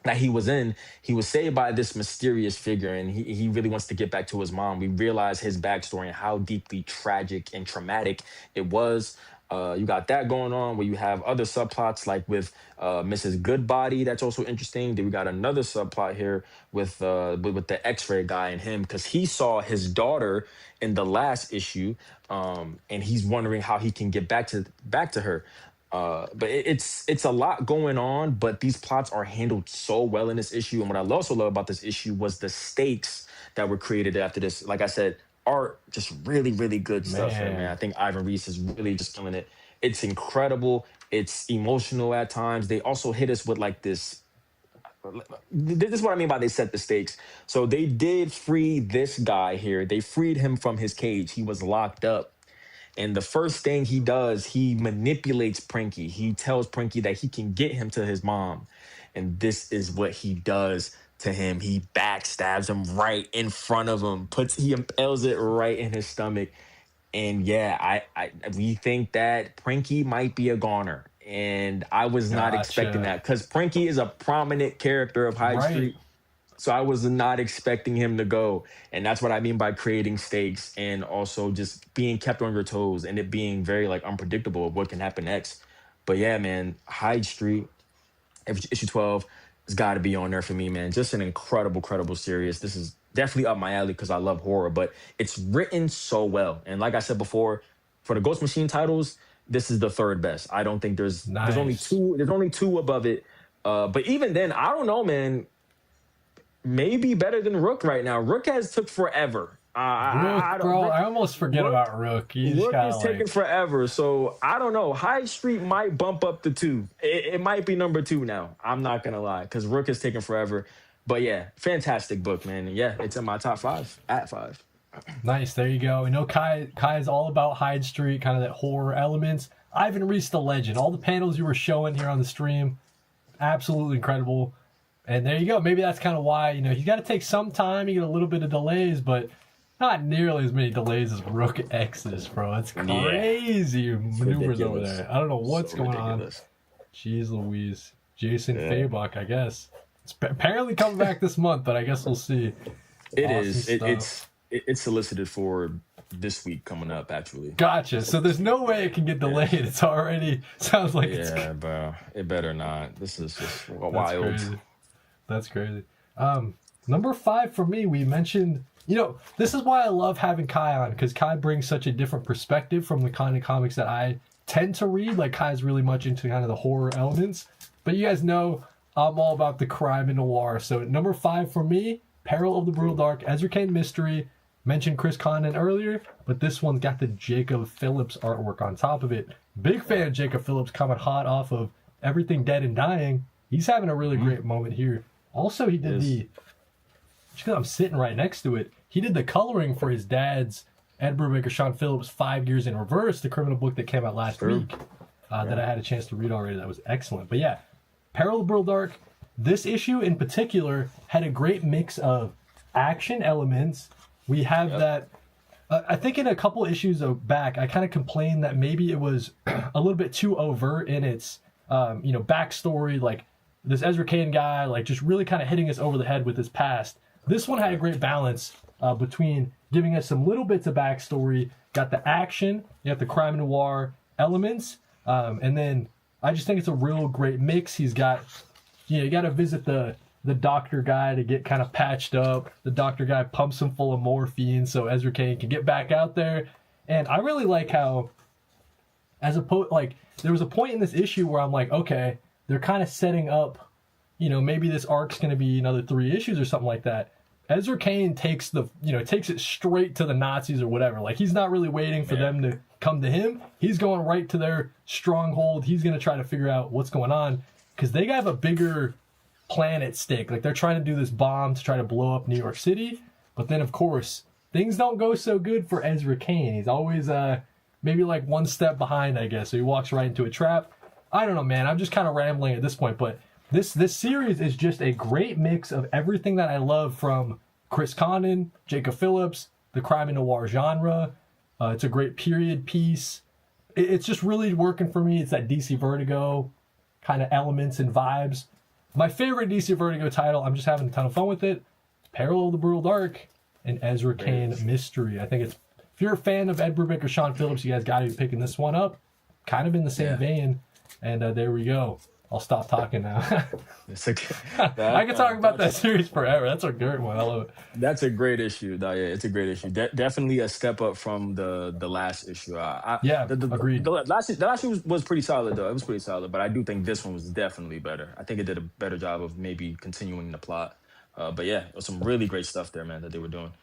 that he was in, he was saved by this mysterious figure, and he really wants to get back to his mom. We realize his backstory and how deeply tragic and traumatic it was. You got that going on, where you have other subplots like with Mrs. Goodbody. That's also interesting. Then we got another subplot here with the X-ray guy and him, because he saw his daughter in the last issue, and he's wondering how he can get back to her. But it's a lot going on, but these plots are handled so well in this issue. And what I also love about this issue was the stakes that were created after this. Like I said, art, just really, really good stuff here, man. I think Ivan Reese is really just killing it. It's incredible. It's emotional at times. They also hit us with like this. This is what I mean by they set the stakes. So they did free this guy here. They freed him from his cage. He was locked up. And the first thing he does, he manipulates Prinky. He tells Prinky that he can get him to his mom. And this is what he does to him. He backstabs him right in front of him, he impales it right in his stomach. And yeah, we think that Prinky might be a goner. And I was not expecting Gotcha. that because Prinky is a prominent character of Hyde Right. Street. So I was not expecting him to go. And that's what I mean by creating stakes and also just being kept on your toes and it being very like unpredictable of what can happen next. But yeah, man, Hyde Street, issue 12 has got to be on there for me, man. Just an incredible series. This is definitely up my alley because I love horror, but it's written so well. And like I said before, for the Ghost Machine titles, this is the third best. I don't think there's only Nice. two above it. But even then, I don't know, man. Maybe better than Rook right now. Rook has took forever. Rook, bro, I almost forget about Rook. Rook is taking forever, so I don't know. High Street might bump up to 2. It might be number 2 now. I'm not gonna lie, because Rook is taking forever. But yeah, fantastic book, man. And yeah, it's in my top 5 at 5. Nice, there you go. We know Kai is all about Hyde Street, kind of that horror elements. Ivan Reese the Legend. All the panels you were showing here on the stream, absolutely incredible. And there you go. Maybe that's kind of why, he's got to take some time. You get a little bit of delays, but not nearly as many delays as Rook X's, bro. It's crazy maneuvers over there. I don't know what's going on. Jeez Louise. Jason Faybuck, I guess. It's apparently coming back this month, but I guess we'll see. It is. It's solicited for this week coming up, actually. Gotcha. So there's no way it can get delayed. It's already sounds like it's. Yeah, bro. It better not. This is just wild. Crazy. That's crazy. Number 5 for me, we mentioned. This is why I love having Kai on, because Kai brings such a different perspective from the kind of comics that I tend to read. Like, Kai's really much into kind of the horror elements. But you guys know I'm all about the crime and noir. So number 5 for me, Peril of the Brutal Dark, Ezra Kane Mystery. Mentioned Chris Condon earlier, but this one's got the Jacob Phillips artwork on top of it. Big fan of Jacob Phillips, coming hot off of Everything Dead and Dying. He's having a really great moment here. Also, he did I'm sitting right next to it. He did the coloring for his dad's Ed Brubaker, Sean Phillips' 5 Years in Reverse, the criminal book that came out last week that I had a chance to read already. That was excellent. But yeah, Peril of the Brutal Dark. This issue in particular had a great mix of action elements. We have that. I think in a couple issues back, I kind of complained that maybe it was a little bit too overt in its, backstory. Like this Ezra Kane guy, like just really kind of hitting us over the head with his past. This one had a great balance between giving us some little bits of backstory, got the action, you got the crime noir elements, and then I just think it's a real great mix. He's got, you got to visit the doctor guy to get kind of patched up. The doctor guy pumps him full of morphine so Ezra Kane can get back out there. And I really like how, there was a point in this issue where I'm like, okay, they're kind of setting up, maybe this arc's going to be another 3 issues or something like that. Ezra Kane takes it straight to the Nazis or whatever. Like, he's not really waiting for them to come to him. He's going right to their stronghold. He's going to try to figure out what's going on because they have a bigger plan at stake. Like, they're trying to do this bomb to try to blow up New York City. But then, of course, things don't go so good for Ezra Kane. He's always maybe like one step behind, I guess. So he walks right into a trap. I don't know, man. I'm just kind of rambling at this point, but this series is just a great mix of everything that I love from Chris Condon, Jacob Phillips, the crime and noir genre. It's a great period piece. It's just really working for me. It's that DC Vertigo kind of elements and vibes. My favorite DC Vertigo title, I'm just having a ton of fun with it. Peril of the Brutal Dark and Ezra Kane Mystery. I think if you're a fan of Ed Brubaker, Sean Phillips, you guys got to be picking this one up. Kind of in the same vein. And there we go. I'll stop talking now. I could talk about that series forever. That's a great one. I love it. That's a great issue. Yeah, it's a great issue. Definitely a step up from the last issue. Agreed. The last issue was pretty solid, though. It was pretty solid, but I do think this one was definitely better. I think it did a better job of maybe continuing the plot. But yeah, it was some really great stuff there, man, that they were doing.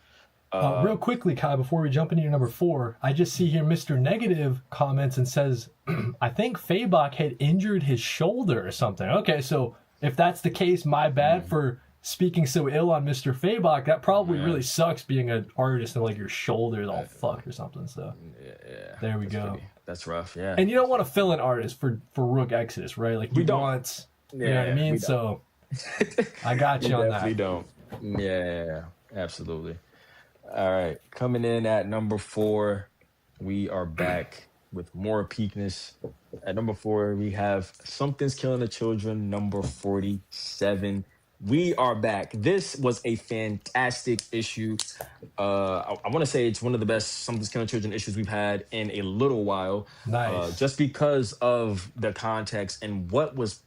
Real quickly, Kai, before we jump into your number 4, I just see here Mr. Negative comments and says, I think Fabok had injured his shoulder or something. Okay, so if that's the case, my bad for speaking so ill on Mr. Fabok, that probably really sucks being an artist and like your shoulder's all fucked or something. So there we go. That's rough. Yeah. And you don't want to fill an artist for Rook Exodus, right? Like you want, you know what I mean? So I got you on that. We don't. Yeah, absolutely. All right. Coming in at number 4, we are back with more peakness. At number 4, we have Something's Killing the Children, number 47. We are back. This was a fantastic issue. I want to say it's one of the best Something's Killing Children issues we've had in a little while. Nice. Just because of the context and what was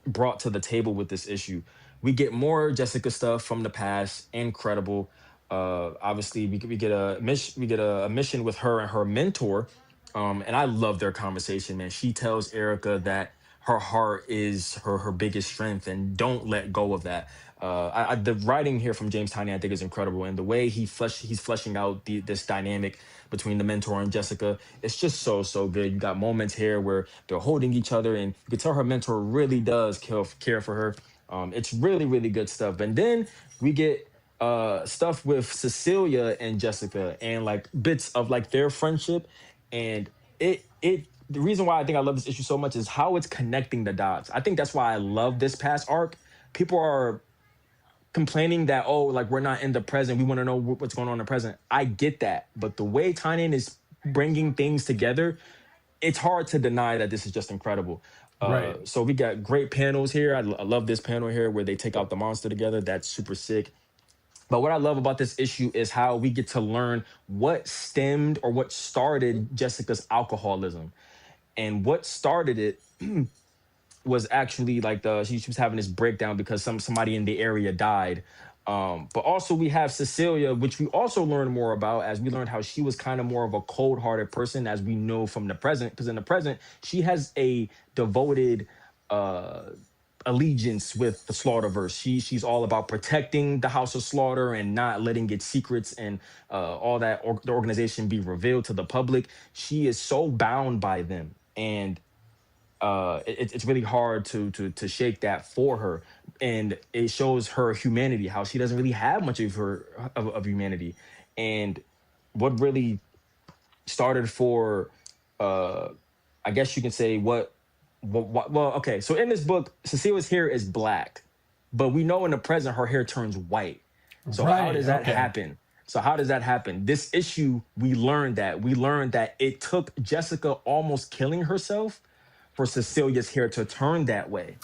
brought to the table with this issue. We get more Jessica stuff from the past. Incredible. Obviously, we get a mission with her and her mentor. And I love their conversation, man. She tells Erica that her heart is her biggest strength, and don't let go of that. The writing here from James Tynion, I think, is incredible, and the way he's fleshing out this dynamic between the mentor and Jessica, it's just so good. You got moments here where they're holding each other, and you can tell her mentor really does care for her. It's really good stuff. And then we get stuff with Cecilia and Jessica, and like bits of like their friendship, and the reason why I think I love this issue so much is how it's connecting the dots. I think that's why I love this past arc. People are complaining that, oh, like we're not in the present. We want to know what's going on in the present. I get that. But the way Tynion is bringing things together, it's hard to deny that this is just incredible. Right. So we got great panels here. I love this panel here where they take out the monster together. That's super sick. But what I love about this issue is how we get to learn what stemmed or what started Jessica's alcoholism. And what started it was actually like she was having this breakdown because somebody in the area died. But also we have Cecilia, which we also learn more about as we learned how she was kind of more of a cold-hearted person, as we know from the present. Because in the present, she has a devoted allegiance with the Slaughterverse. She's all about protecting the House of Slaughter and not letting its secrets and all that the organization be revealed to the public. She is so bound by them, and it's really hard to shake that for her. And it shows her humanity, how she doesn't really have much of humanity. And what really started for I guess you can say well, okay, so in this book, Cecilia's hair is black, but we know in the present her hair turns white. So how does that happen? This issue, we learned that it took Jessica almost killing herself for Cecilia's hair to turn that way.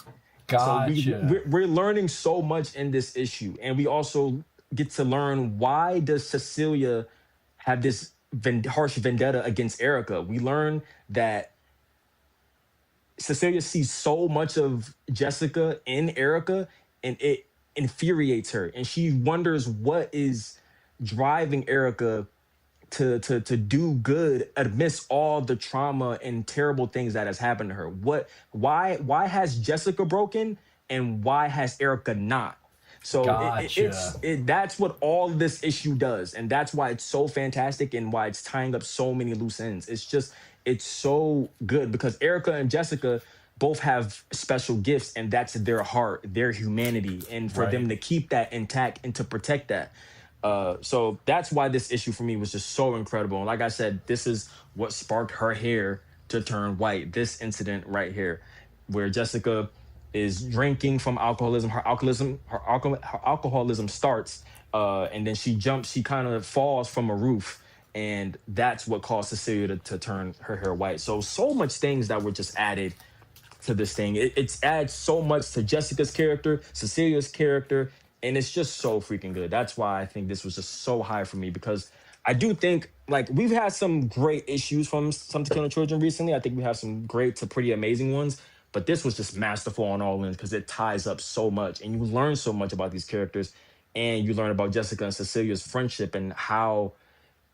Gotcha. So we're learning so much in this issue, and we also get to learn why does Cecilia have this harsh vendetta against Erica. We learn that Cecilia sees so much of Jessica in Erica, and it infuriates her, and she wonders what is driving Erica to do good amidst all the trauma and terrible things that has happened to her. Why has Jessica broken, and why has Erica not? So that's what all this issue does, and that's why it's so fantastic and why it's tying up so many loose ends. It's so good because Erica and Jessica both have special gifts, and that's their heart, their humanity, and for them to keep that intact and to protect that. So that's why this issue for me was just so incredible. And like I said, this is what sparked her hair to turn white. This incident right here, where Jessica is drinking from alcoholism. Her alcoholism starts, and then she kind of falls from a roof. And that's what caused Cecilia to turn her hair white. So much things that were just added to this thing. It adds so much to Jessica's character, Cecilia's character, and it's just so freaking good. That's why I think this was just so high for me, because I do think, like, we've had some great issues from Something Killing Children recently. I think we have some great to pretty amazing ones, but this was just masterful on all ends because it ties up so much, and you learn so much about these characters, and you learn about Jessica and Cecilia's friendship and how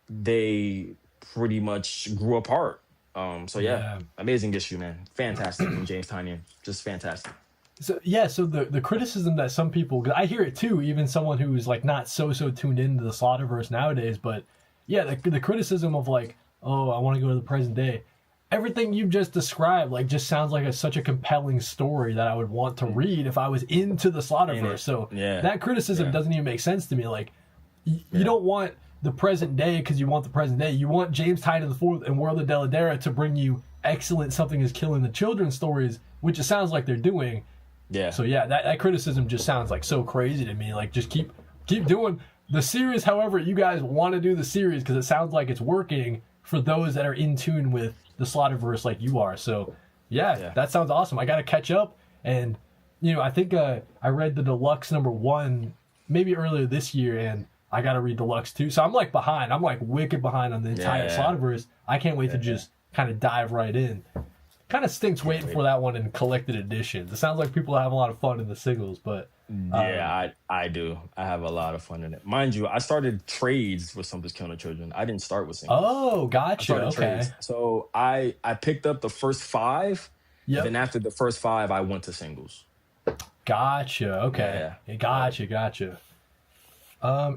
they pretty much grew apart. So amazing issue, man. Fantastic from James Tynion. Just fantastic. So the criticism that some people, 'cause I hear it too, even someone who's like not so tuned into the Slaughterverse nowadays, but yeah, the criticism of like, oh, I want to go to the present day. everything you've just described like just sounds like such a compelling story that I would want to read if I was into the Slaughterverse. So that criticism doesn't even make sense to me. Like you don't want the present day because you want the present day. You want James Tynion IV and World of Deladera to bring you excellent Something Is Killing the Children stories, which it sounds like they're doing. Yeah. So that criticism just sounds like so crazy to me. Like just keep doing the series however you guys want to do the series, because it sounds like it's working for those that are in tune with the Slaughterverse like you are. So that sounds awesome. I got to catch up, and I think I read the deluxe #1 maybe earlier this year, and I got to read deluxe too. So I'm like behind. I'm like wicked behind on the entire Slaughterverse. I can't wait to just kind of dive right in. Kind of stinks waiting for that one in collected editions. It sounds like people have a lot of fun in the singles, but I do. I have a lot of fun in it. Mind you, I started trades with Something's Killing the Children. I didn't start with singles. Oh, gotcha. Okay. Trades. So I picked up the first 5. Yep. Then after the first 5, I went to singles. Gotcha. Okay. Yeah. Gotcha.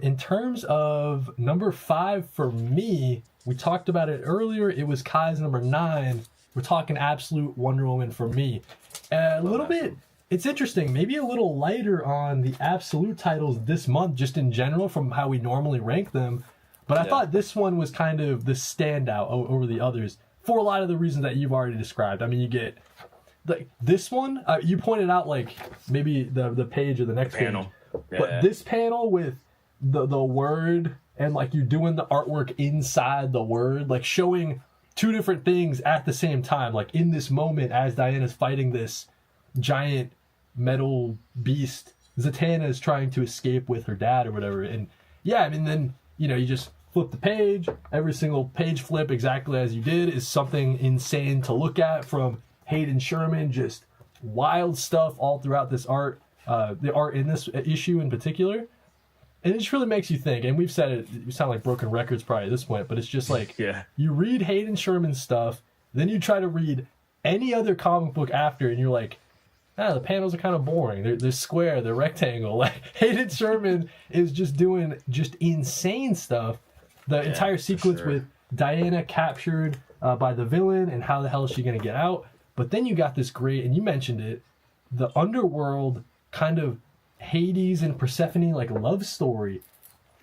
In terms of number 5 for me, we talked about it earlier. It was Kai's number 9. We're talking Absolute Wonder Woman for me. A little bit. It's interesting, maybe a little lighter on the absolute titles this month, just in general, from how we normally rank them. But I thought this one was kind of the standout over the others for a lot of the reasons that you've already described. I mean, you get like this one. You pointed out like maybe the page or the next panel, but this panel with the word and like you doing the artwork inside the word, like showing 2 different things at the same time, like in this moment as Diana's fighting this giant metal beast, Zatanna is trying to escape with her dad or whatever. And I mean, then you just flip the page. Every single page flip, exactly as you did, is something insane to look at from Hayden Sherman. Just wild stuff all throughout this art, the art in this issue in particular. And it just really makes you think. And we've said it, we sound like broken records probably at this point, but it's just like you read Hayden Sherman's stuff, then you try to read any other comic book after, and you're like, the panels are kind of boring. They're square, they're rectangle. Like Hayden Sherman is just doing just insane stuff. The entire sequence with Diana captured by the villain and how the hell is she going to get out. But then you got this great, and you mentioned it, the underworld kind of Hades and Persephone like love story.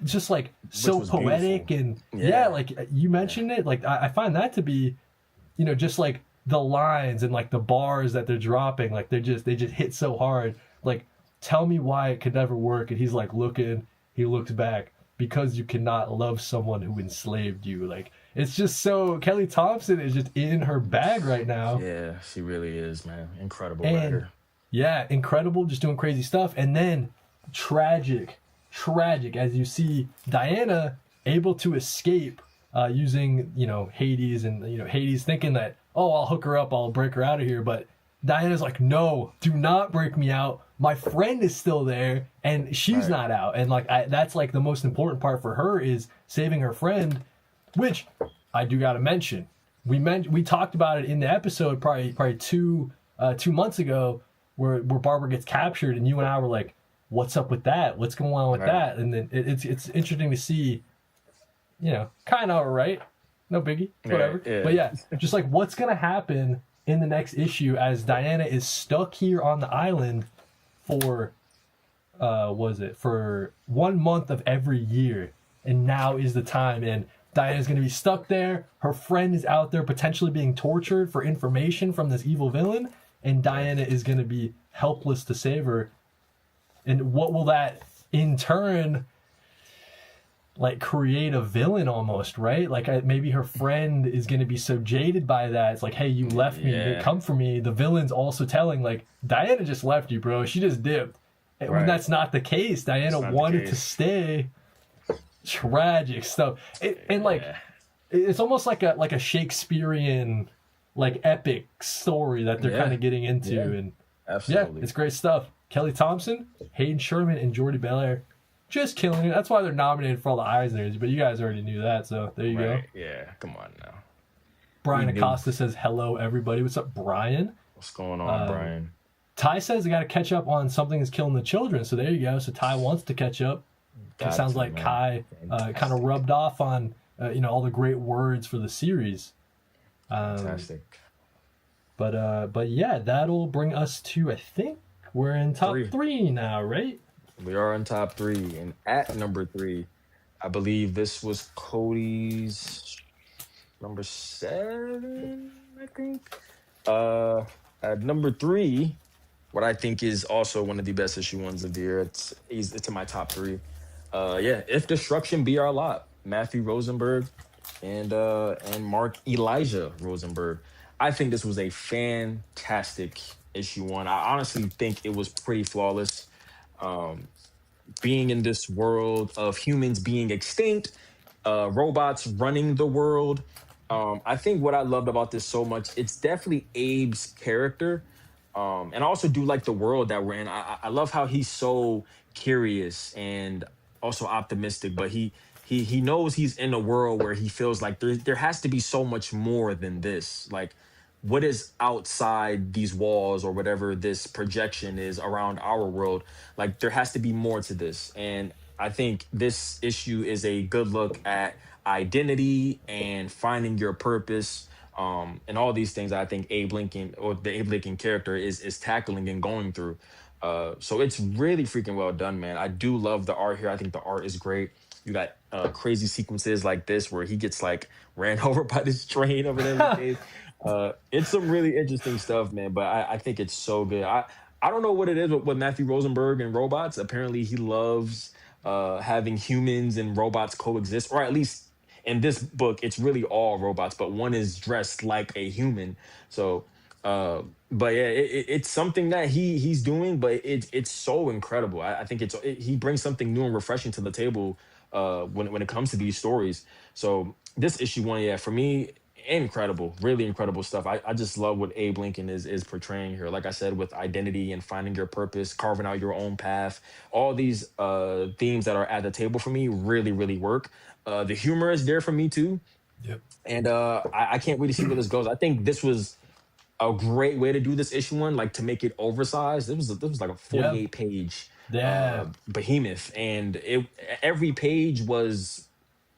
It's just like so poetic beautiful. And like you mentioned it. Like I find that to be, just like the lines and like the bars that they're dropping, like they just hit so hard. Like, tell me why it could never work. And he's like he looks back, because you cannot love someone who enslaved you. Like, it's just so, Kelly Thompson is just in her bag right now. Yeah, she really is, man. Incredible writer. Yeah, incredible, just doing crazy stuff. And then tragic as you see Diana able to escape using, Hades, and, Hades thinking that, oh, I'll hook her up, I'll break her out of here. But Diana's like, no, do not break me out. My friend is still there, and she's not out. And like that's like the most important part for her is saving her friend, which I do got to mention. We talked about it in the episode probably 2 months ago, where Barbara gets captured, and you and I were like, what's up with that? What's going on with that? And then it's interesting to see, kind of right. No biggie, whatever. But just like what's going to happen in the next issue as Diana is stuck here on the island for, for 1 month of every year. And now is the time. And Diana's going to be stuck there. Her friend is out there potentially being tortured for information from this evil villain. And Diana is going to be helpless to save her. And what will that in turn like create a villain almost, right? Like maybe her friend is going to be so jaded by that. It's like, hey, you left me, you didn't come for me. The villain's also telling like, Diana just left you, bro. She just dipped. And when that's not the case, Diana wanted to stay. Tragic stuff. It's almost like a Shakespearean like epic story that they're kind of getting into. And absolutely, it's great stuff. Kelly Thompson, Hayden Sherman, and Jordi Belair just killing it. That's why they're nominated for all the Eisners, but you guys already knew that, so there you go. Yeah, come on now. Brian Acosta says, hello, everybody. What's up, Brian? What's going on, Brian? Ty says, I got to catch up on Something Is Killing the Children, so there you go. So Ty wants to catch up. It sounds like Kai kind of rubbed off on, all the great words for the series. Fantastic. But yeah, that'll bring us to, I think we're in top Three. three now, right? We are in top three, and at number three, I believe this was Cody's number seven. I think. Uh, at number three, what I think is also one of the best issue ones of the year. It's in my top three. Yeah, if destruction be our lot, Matthew Rosenberg and Mark Elijah Rosenberg. I think this was a fantastic issue one. I honestly think it was pretty flawless. Being in this world of humans being extinct, robots running the world. I think what I loved about this so much, it's definitely Abe's character. And I also do like the world that we're in. I love how he's so curious and also optimistic, but he knows he's in a world where he feels like there has to be so much more than this. Like what is outside these walls or whatever this projection is around our world, like there has to be more to this. And I think this issue is a good look at identity and finding your purpose, and all these things I think Abe Lincoln, or the Abe Lincoln character, is tackling and going through. So it's really freaking well done, man. I do love the art here. I think the art is great. You got crazy sequences like this where he gets like ran over by this train over there. It's some really interesting stuff, man. But I think it's so good. I don't know what it is with Matthew Rosenberg and robots. Apparently, he loves having humans and robots coexist, or at least in this book, it's really all robots, but one is dressed like a human. So, but yeah, it's something that he's doing, but it's so incredible. I think he brings something new and refreshing to the table when it comes to these stories. So this issue one, yeah, for me, incredible, really incredible stuff. I just love what Abe Lincoln is portraying here. Like I said, with identity and finding your purpose, carving out your own path, all these themes that are at the table for me really, really work. The humor is there for me too. Yep. And I can't wait to see where this goes. I think this was a great way to do this issue one, like to make it oversized. This was like a 48 page Yeah. behemoth, and every page was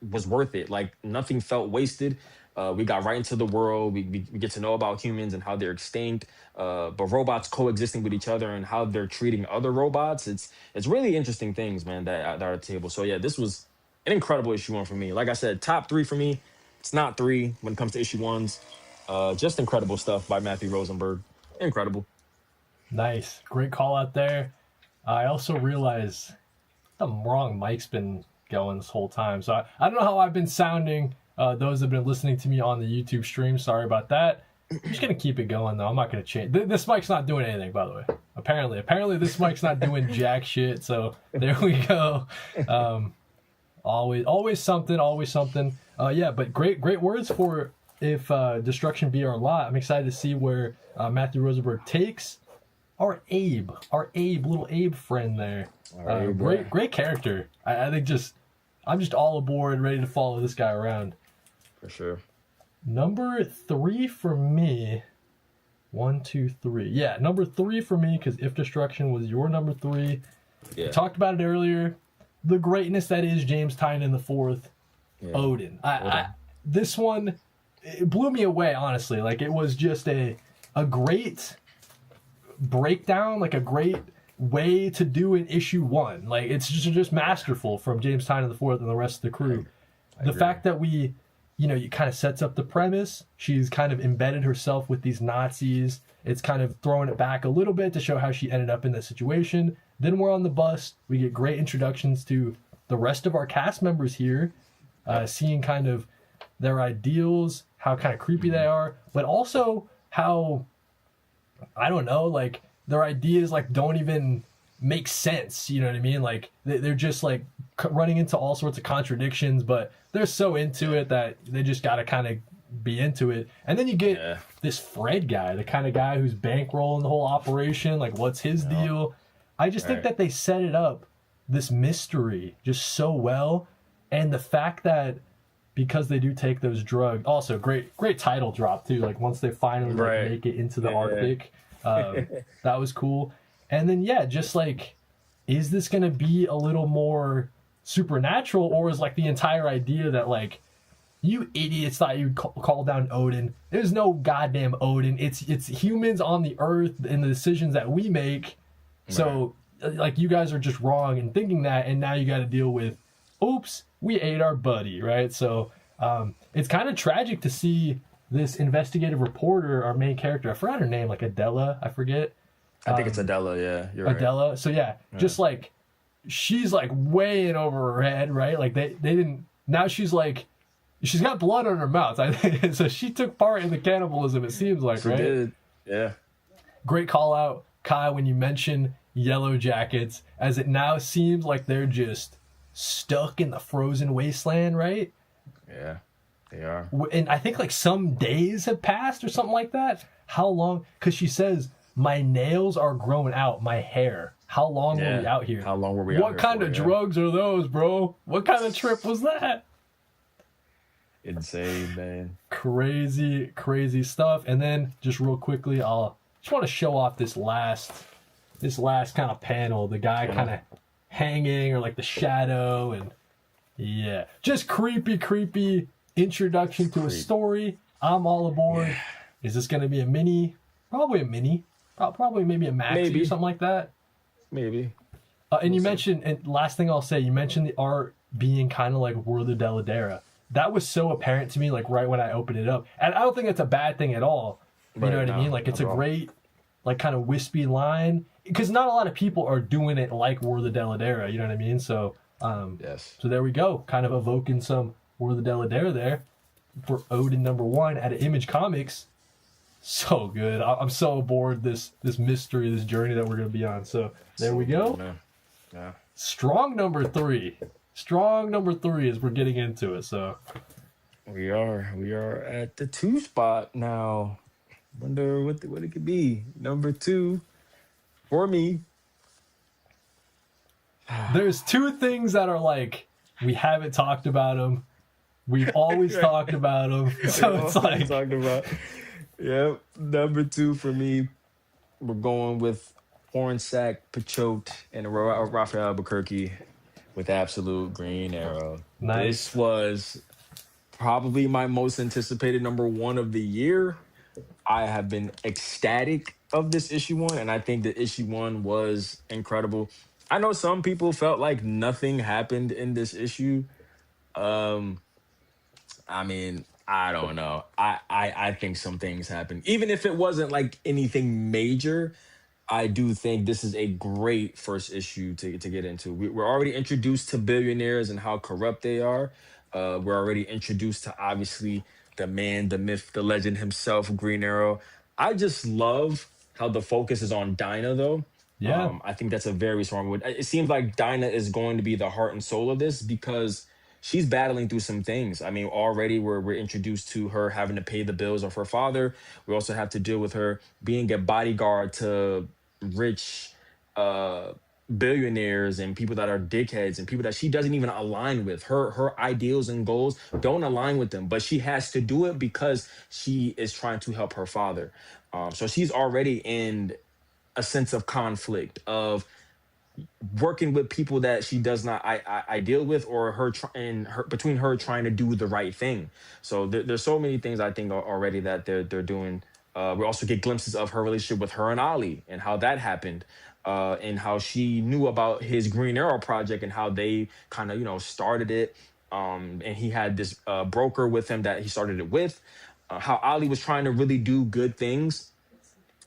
worth it. Like nothing felt wasted. We got right into the world. We get to know about humans and how they're extinct, but robots coexisting with each other and how they're treating other robots. It's really interesting things, man, that are at the table. So yeah, this was an incredible issue one for me. Like I said, top three for me. It's not three when it comes to issue ones. Just incredible stuff by Matthew Rosenberg. Incredible. Nice. Great call out there. I also realize the wrong mic's been going this whole time. So I don't know how I've been sounding. Those have been listening to me on the YouTube stream. Sorry about that. I'm just going to keep it going, though. I'm not going to change. This mic's not doing anything, by the way. Apparently this mic's not doing jack shit. So there we go. Always something, always something. Yeah, but great words for if destruction be our lot. I'm excited to see where Matthew Rosenberg takes our Abe, little Abe friend there. Great character. I think I'm just all aboard, ready to follow this guy around. For sure. Number three for me. 1, 2, 3. Yeah, number three for me, because If Destruction was your number three. Yeah. We talked about it earlier. The greatness that is James Tynion IV, Yeah. Odin. This one, it blew me away, honestly. Like, it was just a great breakdown, like a great way to do an issue one. Like, it's just masterful from James Tynion IV and the rest of the crew. The fact that it kind of sets up the premise. She's kind of embedded herself with these Nazis. It's kind of throwing it back a little bit to show how she ended up in this situation. Then we're on the bus. We get great introductions to the rest of our cast members here, seeing kind of their ideals, how kind of creepy they are, but also how, I don't know, like their ideas like don't even make sense. You know what I mean? Like they're just like running into all sorts of contradictions, but they're so into it that they just got to kind of be into it. And then you get this Fred guy, the kind of guy who's bankrolling the whole operation. Like, what's his deal? I just think that they set it up, this mystery, just so well. And the fact that because they do take those drugs, also great title drop too. Like once they finally make it into the Arctic, that was cool. And then just like, is this gonna be a little more supernatural, or is like the entire idea that like You idiots thought you'd call down Odin. There's no goddamn Odin. It's humans on the earth and the decisions that we make. So, like, you guys are just wrong in thinking that, and now you got to deal with, oops, we ate our buddy, right? So, it's kind of tragic to see this investigative reporter, our main character, I forgot her name, like Adela, I forget. I think it's Adela, yeah. You're Adela. right. So, yeah, just like, she's like way in over her head, right? Like, they didn't, now she's like, she's got blood on her mouth. I think so. She took part in the cannibalism. It seems like, She right? did. Yeah. Great call out, Kai, when you mention Yellow Jackets, as it now seems like they're just stuck in the frozen wasteland, right? Yeah, they are. And I think like some days have passed or something like that. How long? Because she says, my nails are growing out, my hair. How long were we out here? How long were we out here? What kind of drugs are those, bro? What kind of trip was that? Insane, man. Crazy stuff. And then just real quickly, I'll just want to show off this last kind of panel. The guy kind of hanging, or like the shadow, and yeah, just creepy introduction to a story. I'm all aboard. Yeah. Is this going to be a mini? Probably a mini. Probably maybe a maxi or something like that. Maybe. And you mentioned, and last thing I'll say, you mentioned the art being kind of like World of Deladera. That was so apparent to me, like right when I opened it up. And I don't think it's a bad thing at all. You know what I mean? Like, it's a great, like, kind of wispy line. Because not a lot of people are doing it like World of Deladera, you know what I mean? So, yes. So there we go. Kind of evoking some World of Deladera there for Odin #1 out of Image Comics. So good. I'm so aboard this mystery, this journey that we're going to be on. So there we go. Yeah. Strong #3. Strong #3 as we're getting into it. So we are at the 2 spot now. Wonder what it could be. #2 for me. There's 2 things that are like, we haven't talked about them. We've always talked about them. So it's like talked about. Yep. #2 for me. We're going with Hornsack, Pachote, and Raphael Albuquerque with Absolute Green Arrow. Nice. This was probably my most anticipated #1 of the year. I have been ecstatic of this issue 1, and I think that issue 1 was incredible. I know some people felt like nothing happened in this issue. I mean, I don't know. I think some things happened. Even if it wasn't like anything major, I do think this is a great first issue to get into. We're already introduced to billionaires and how corrupt they are. We're already introduced to, obviously, the man, the myth, the legend himself, Green Arrow. I just love how the focus is on Dinah, though. Yeah. I think that's a very strong word. It seems like Dinah is going to be the heart and soul of this, because she's battling through some things. I mean, already we're introduced to her having to pay the bills of her father. We also have to deal with her being a bodyguard to rich billionaires and people that are dickheads and people that she doesn't even align with. Her ideals and goals don't align with them, but she has to do it because she is trying to help her father. So she's already in a sense of conflict of working with people that she does not I deal with, or between her trying to do the right thing. So there's so many things I think already that they're doing. We also get glimpses of her relationship with her and Ali and how that happened, and how she knew about his Green Arrow project and how they kind of started it. And he had this broker with him that he started it with. How Ali was trying to really do good things.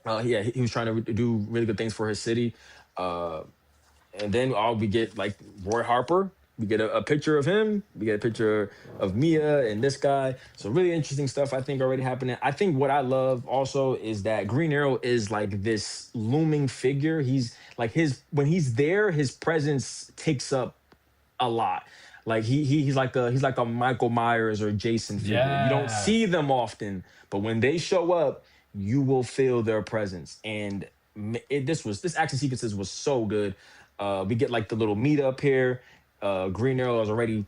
He was trying to do really good things for his city. And then we get like Roy Harper. We get a picture of him. We get a picture of Mia and this guy. So really interesting stuff, I think, already happening. I think what I love also is that Green Arrow is like this looming figure. He's like when he's there, his presence takes up a lot. Like he's like a Michael Myers or Jason figure. Yeah. You don't see them often, but when they show up, you will feel their presence. And this action sequences was so good. We get like the little meetup here. Green Arrow is already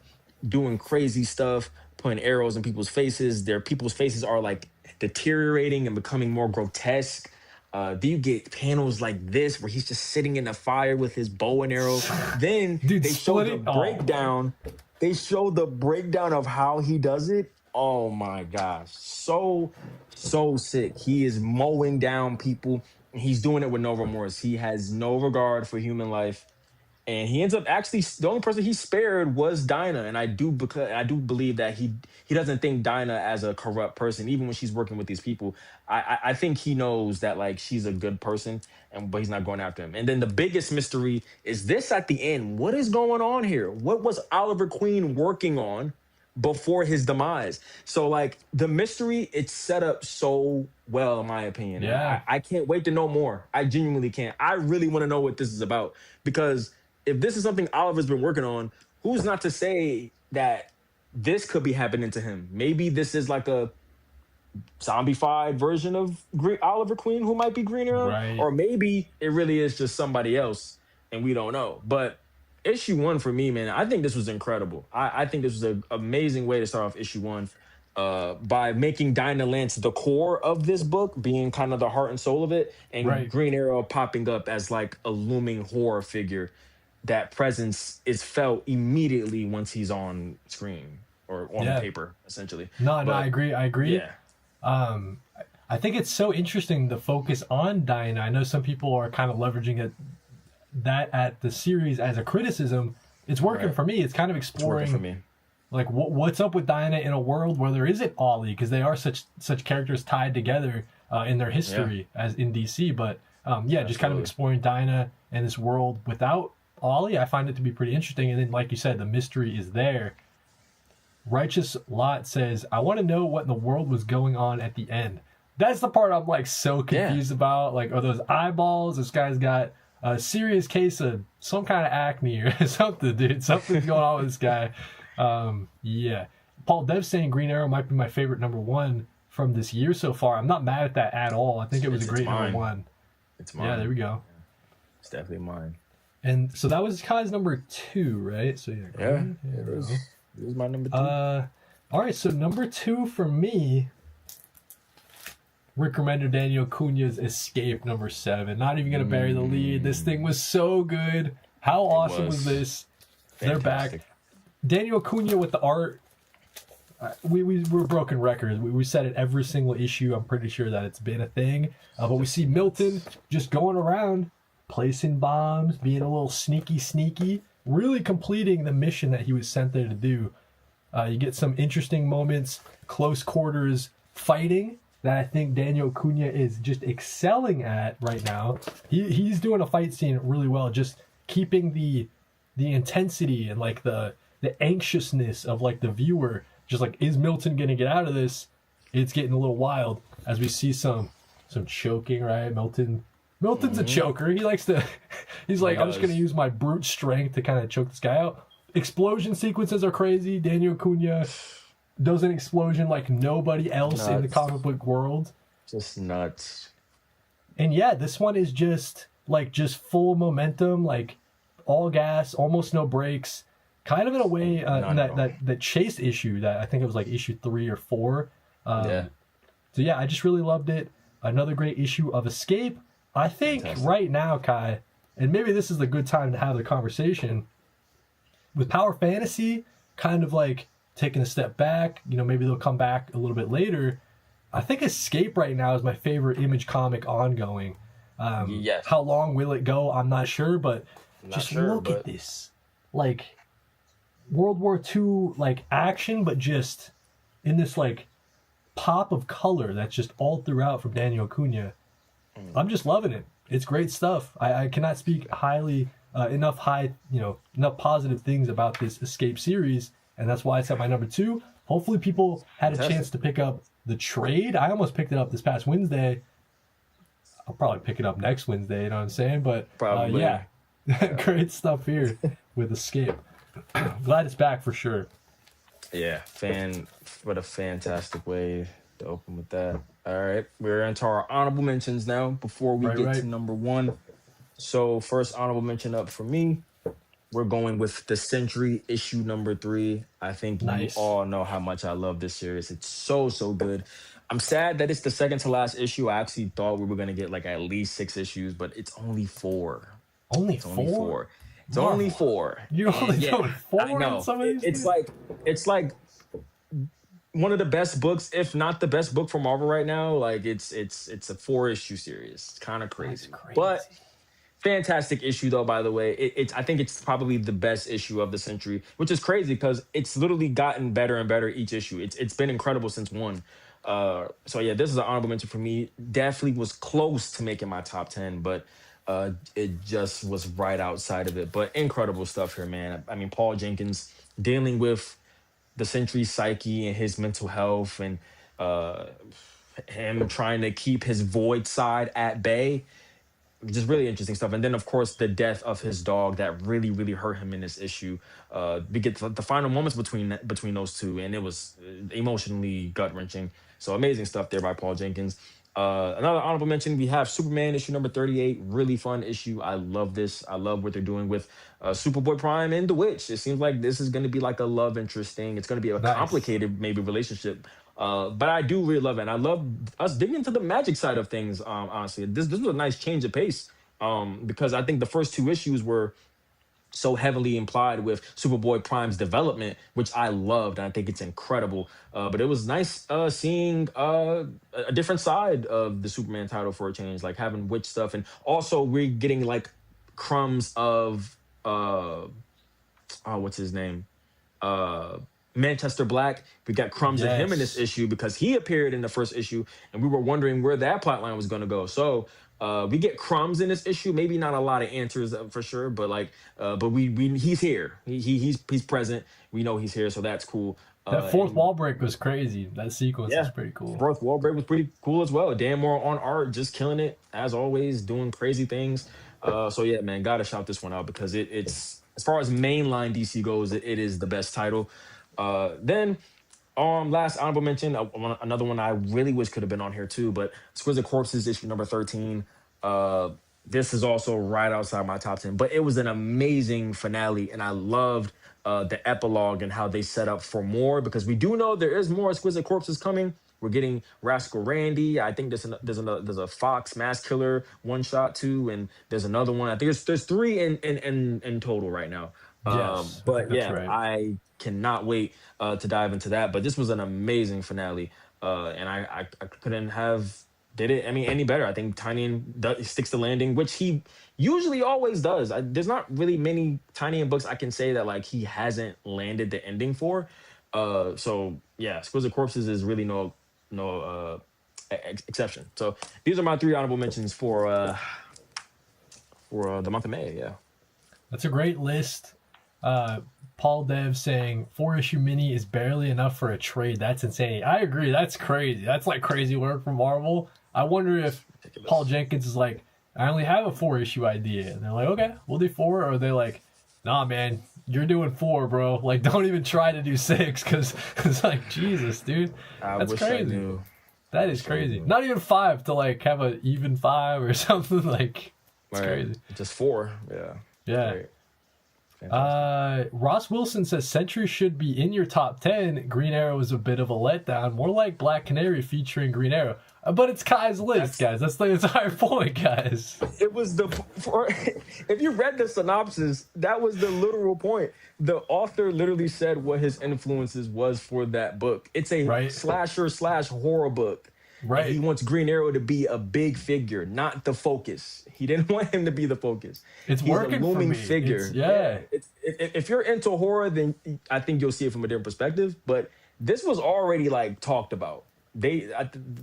doing crazy stuff, putting arrows in people's faces. People's faces are like deteriorating and becoming more grotesque. You get panels like this where he's just sitting in the fire with his bow and arrow. Then Dude, they show the breakdown. they show the breakdown of how he does it. Oh my gosh, so sick. He is mowing down people. He's doing it with no remorse. He has no regard for human life, and he ends up actually the only person he spared was Dinah. And I do believe that he doesn't think Dinah as a corrupt person, even when she's working with these people. I think he knows that like she's a good person, and but he's not going after him. And then the biggest mystery is this at the end. What is going on here? What was Oliver Queen working on before his demise? So like the mystery, it's set up so well, in my opinion. And Yeah. I can't wait to know more. I genuinely can't. I really want to know what this is about because if this is something Oliver's been working on, who's not to say that this could be happening to him? Maybe this is like a zombified version of Oliver Queen who might be Green Arrow, Right. or maybe it really is just somebody else and we don't know. But issue one for me, man, I think this was incredible. I think this was an amazing way to start off issue one. By making Dinah Lance the core of this book, being kind of the heart and soul of it, and Right. Green Arrow popping up as like a looming horror figure. That presence is felt immediately once he's on screen or on Yeah. paper, essentially. No, But I agree. I agree. yeah, Um, I think it's so interesting the focus on Dinah. I know some people are kind of leveraging that at the series as a criticism. It's working Right. for me. It's kind of it's working exploring for me. like what's up with Dinah in a world where there isn't Ollie, because they are such characters tied together in their history as in DC. But yeah, just kind of Absolutely. exploring Dinah and this world without Ollie, I find it to be pretty interesting. And then, like you said, the mystery is there. Righteous Lot says, I want to know what in the world was going on at the end. That's the part I'm like so confused about. Like, are those eyeballs? This guy's got a serious case of some kind of acne or something, dude. Something's going on with this guy. Yeah. Paul Dev saying Green Arrow might be my favorite number one from this year so far. I'm not mad at that at all. I think it was a It's great mine. number one. It's mine. Yeah, there we go. It's definitely mine. And so that was Kai's number two, right? So yeah, Yeah, Green Arrow. it was my number two. All right, so number two for me, Rick Remender Daniel Cunha's Escape, number 7. Not even gonna bury the lead. This thing was so good. How awesome was this? They're back. Fantastic. Daniel Cunha with the art. We're broken records. We said it every single issue. I'm pretty sure that it's been a thing. But we see Milton just going around, placing bombs, being a little sneaky, really completing the mission that he was sent there to do. You get some interesting moments, close quarters fighting that I think Daniel Cunha is just excelling at right now. He's doing a fight scene really well, just keeping the intensity and like the anxiousness of like the viewer. Just like, is Milton gonna get out of this? It's getting a little wild as we see some choking, right? Milton's a choker. He likes to. He's like, I'm just gonna use my brute strength to kind of choke this guy out. Explosion sequences are crazy. Daniel Cunha does an explosion like nobody else in the Nuts. comic book world. Just nuts. And yeah, this one is just full momentum, like all gas, almost no brakes. Kind of in a way, in None at all. that chase issue that I think it was like issue 3 or 4. Yeah. So yeah, I just really loved it. Another great issue of Escape. I think Fantastic. right now, Kai, and maybe this is a good time to have the conversation, with Power Fantasy kind of like taking a step back, maybe they'll come back a little bit later. I think Escape right now is my favorite Image comic ongoing. Yes. How long will it go? I'm not sure, but Not just sure, look at but- this. Like World War II like action, but just in this like pop of color that's just all throughout from Daniel Cunha. I'm just loving it. It's great stuff. I cannot speak highly enough positive things about this Escape series, and that's why it's at my number 2. Hopefully people had a Fantastic. chance to pick up the trade. I almost picked it up this past Wednesday. I'll probably pick it up next Wednesday, you know what I'm saying? But Probably. yeah. Great stuff here with Escape. Glad it's back for sure. Yeah, what a fantastic way to open with that. All right, we're into our honorable mentions now before we get Right. to number 1. So first honorable mention up for me, we're going with The Century issue number 3. I think Nice. you all know how much I love this series. It's so good. I'm sad that it's the second to last issue. I actually thought we were going to get like at least 6 issues, but it's only 4. Only It's only 4. It's only 4. You're only doing 4 I know. in some of these? It's like one of the best books, if not the best book for Marvel right now. Like it's a 4-issue series. It's kind of crazy. But fantastic issue though, by the way. It's I think it's probably the best issue of the century, which is crazy because it's literally gotten better and better each issue. It's been incredible since 1. So yeah, this is an honorable mention for me. Definitely was close to making my top 10, but it just was right outside of it. But incredible stuff here, man. I mean, Paul Jenkins dealing with the century's psyche and his mental health, and him trying to keep his void side at bay. Just really interesting stuff. And then, of course, the death of his dog that really, really hurt him in this issue. We get the final moments between those two, and it was emotionally gut wrenching. So amazing stuff there by Paul Jenkins. Another honorable mention, we have Superman issue number 38. Really fun issue. I love this. I love what they're doing with Superboy Prime and the Witch. It seems like this is going to be like a love interest thing. It's going to be a complicated maybe relationship. But I do really love it. And I love us digging into the magic side of things. Honestly, this was a nice change of pace. Because I think the first 2 issues were so heavily implied with Superboy Prime's development, which I loved, and I think it's incredible. But it was nice seeing a different side of the Superman title for a change, like having witch stuff, and also we're getting like crumbs of what's his name? Manchester Black. We got crumbs of him in this issue because he appeared in the first issue, and we were wondering where that plotline was going to go. So we get crumbs in this issue. Maybe not a lot of answers for sure, but he's here. He's present. We know he's here, so that's cool. That fourth wall break was crazy. That sequence is pretty cool. Fourth wall break was pretty cool as well. Dan Moore on art, just killing it as always, doing crazy things. So yeah, man, gotta shout this one out because it's as far as mainline DC goes, it is the best title. Then last honorable mention, another one I really wish could have been on here too, but Exquisite Corpses issue number 13. This is also right outside my top 10, but it was an amazing finale, and I loved the epilogue and how they set up for more, because we do know there is more Exquisite Corpses coming. We're getting Rascal Randy. I think there's a Fox Mask Killer one shot too, and there's another one. I think there's 3 in total right now. But yeah, right. I cannot wait to dive into that. But this was an amazing finale, and I couldn't have did it any better. I think Tynion sticks the landing, which he usually always does. There's not really many Tynion books I can say that like he hasn't landed the ending for. So yeah, Exquisite Corpses is really no exception. So these are my 3 honorable mentions for the month of May. Yeah, that's a great list. Paul Dev saying 4-issue mini is barely enough for a trade. That's insane. I agree. That's crazy. That's like crazy work from Marvel. I wonder if Paul Jenkins is like, I only have a 4-issue idea. And they're like, okay, we'll do 4. Or are they like, nah, man, you're doing 4, bro. Like, don't even try to do 6 because it's like, Jesus, dude. That's crazy. That is crazy. Not even 5 to like have an even 5 or something. Like, it's crazy. Just 4. Yeah. Yeah. Great. Ross Wilson says Sentry should be in your top 10. Green Arrow was a bit of a letdown, more like Black Canary featuring Green Arrow. But it's Kai's list, guys. That's the entire point, guys. It was if you read the synopsis, that was the literal point. The author literally said what his influences was for that book. It's a slasher/horror book. Right. And he wants Green Arrow to be a big figure, not the focus. He didn't want him to be the focus. He's working a looming for me. figure. If you're into horror, then I think you'll see it from a different perspective. But this was already like talked about. The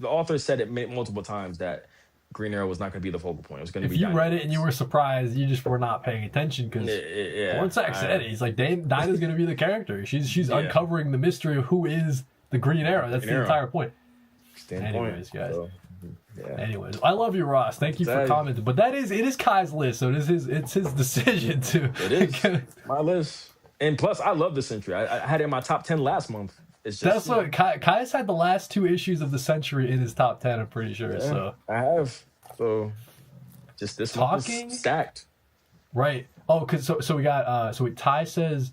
author said it multiple times that Green Arrow was not going to be the focal point. It was going to be. If you read it and you were surprised, you just were not paying attention because Hornsack said it. He's like, Dinah's going to be the character. She's uncovering the mystery of who is the Green Arrow. That's the entire point. Anyways, guys. So, anyways, I love you, Ross. Thank you for commenting. But it is Kai's list, so it's his decision to. It is my list, and plus, I love the Century. I had it in my top 10 last month. It's just, that's what Kai's had the last 2 issues of the Century in his top 10. I'm pretty sure. Yeah, so I have. So just this month is stacked. Right. Oh, cause so we got Ty says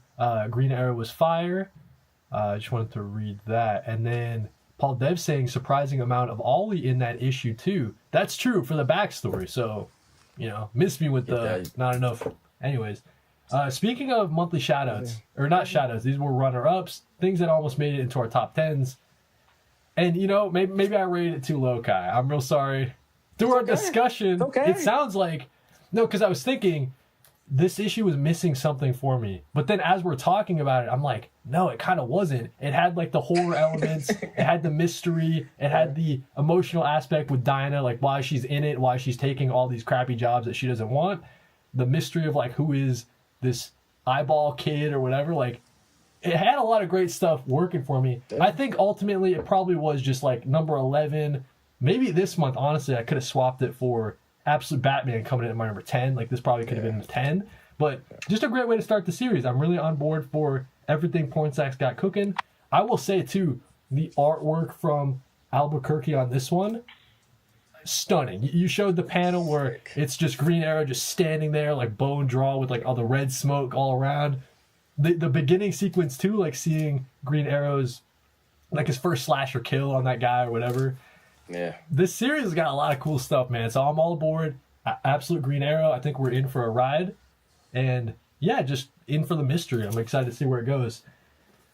Green Arrow was fire. I just wanted to read that, and then Paul Dev saying surprising amount of Ollie in that issue too. That's true for the backstory. So, missed me with the not enough. Anyways, Speaking of monthly shoutouts, or not shoutouts, these were runner-ups, things that almost made it into our top 10s. And, maybe I rated it too low, Kai. I'm real sorry. Through our discussion, it sounds like... No, because I was thinking this issue was missing something for me. But then as we're talking about it, I'm like, no, it kind of wasn't. It had, like, the horror elements. It had the mystery. It had the emotional aspect with Dinah, like, why she's in it, why she's taking all these crappy jobs that she doesn't want. The mystery of, like, who is this eyeball kid or whatever, like... It had a lot of great stuff working for me. I think ultimately it probably was just like number 11. Maybe this month, honestly, I could have swapped it for Absolute Batman coming in at my number 10. Like this probably could have been 10. But just a great way to start the series. I'm really on board for everything Pornsack's got cooking. I will say, too, the artwork from Albuquerque on this one, stunning. You showed the panel where it's just Green Arrow just standing there like bone draw with like all the red smoke all around. The beginning sequence too, like seeing Green Arrow's like his first slasher kill on that guy or whatever. Yeah. This series has got a lot of cool stuff, man. So I'm all aboard. Absolute Green Arrow. I think we're in for a ride. And yeah, just in for the mystery. I'm excited to see where it goes.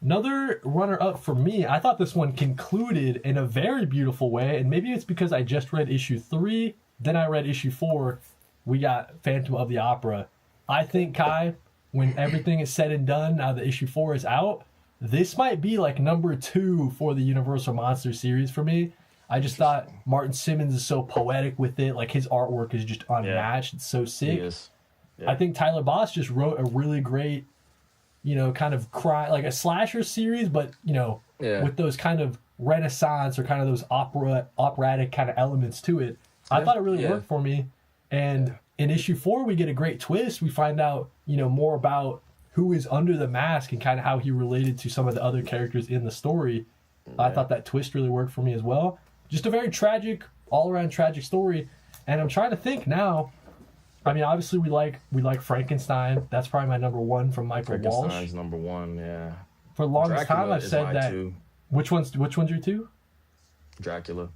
Another runner-up for me, I thought this one concluded in a very beautiful way. And maybe it's because I just read issue 3, then I read issue 4. We got Phantom of the Opera. I think, Kai, when everything is said and done, now that issue 4 is out, this might be like number 2 for the Universal Monsters series for me. I just thought Martin Simmons is so poetic with it. Like his artwork is just unmatched. It's so sick. Yeah. I think Tyler Boss just wrote a really great, kind of like a slasher series, but, with those kind of Renaissance or kind of those operatic kind of elements to it. I thought it really worked for me. And in issue 4, we get a great twist. We find out, more about who is under the mask and kind of how he related to some of the other characters in the story. I thought that twist really worked for me as well. Just a very tragic, all-around tragic story. And I'm trying to think now. I mean, obviously we like Frankenstein. That's probably my number 1 from Michael Walsh. Frankenstein's number 1, yeah. For the longest time, I've said that. 2. Which one's your 2? Dracula.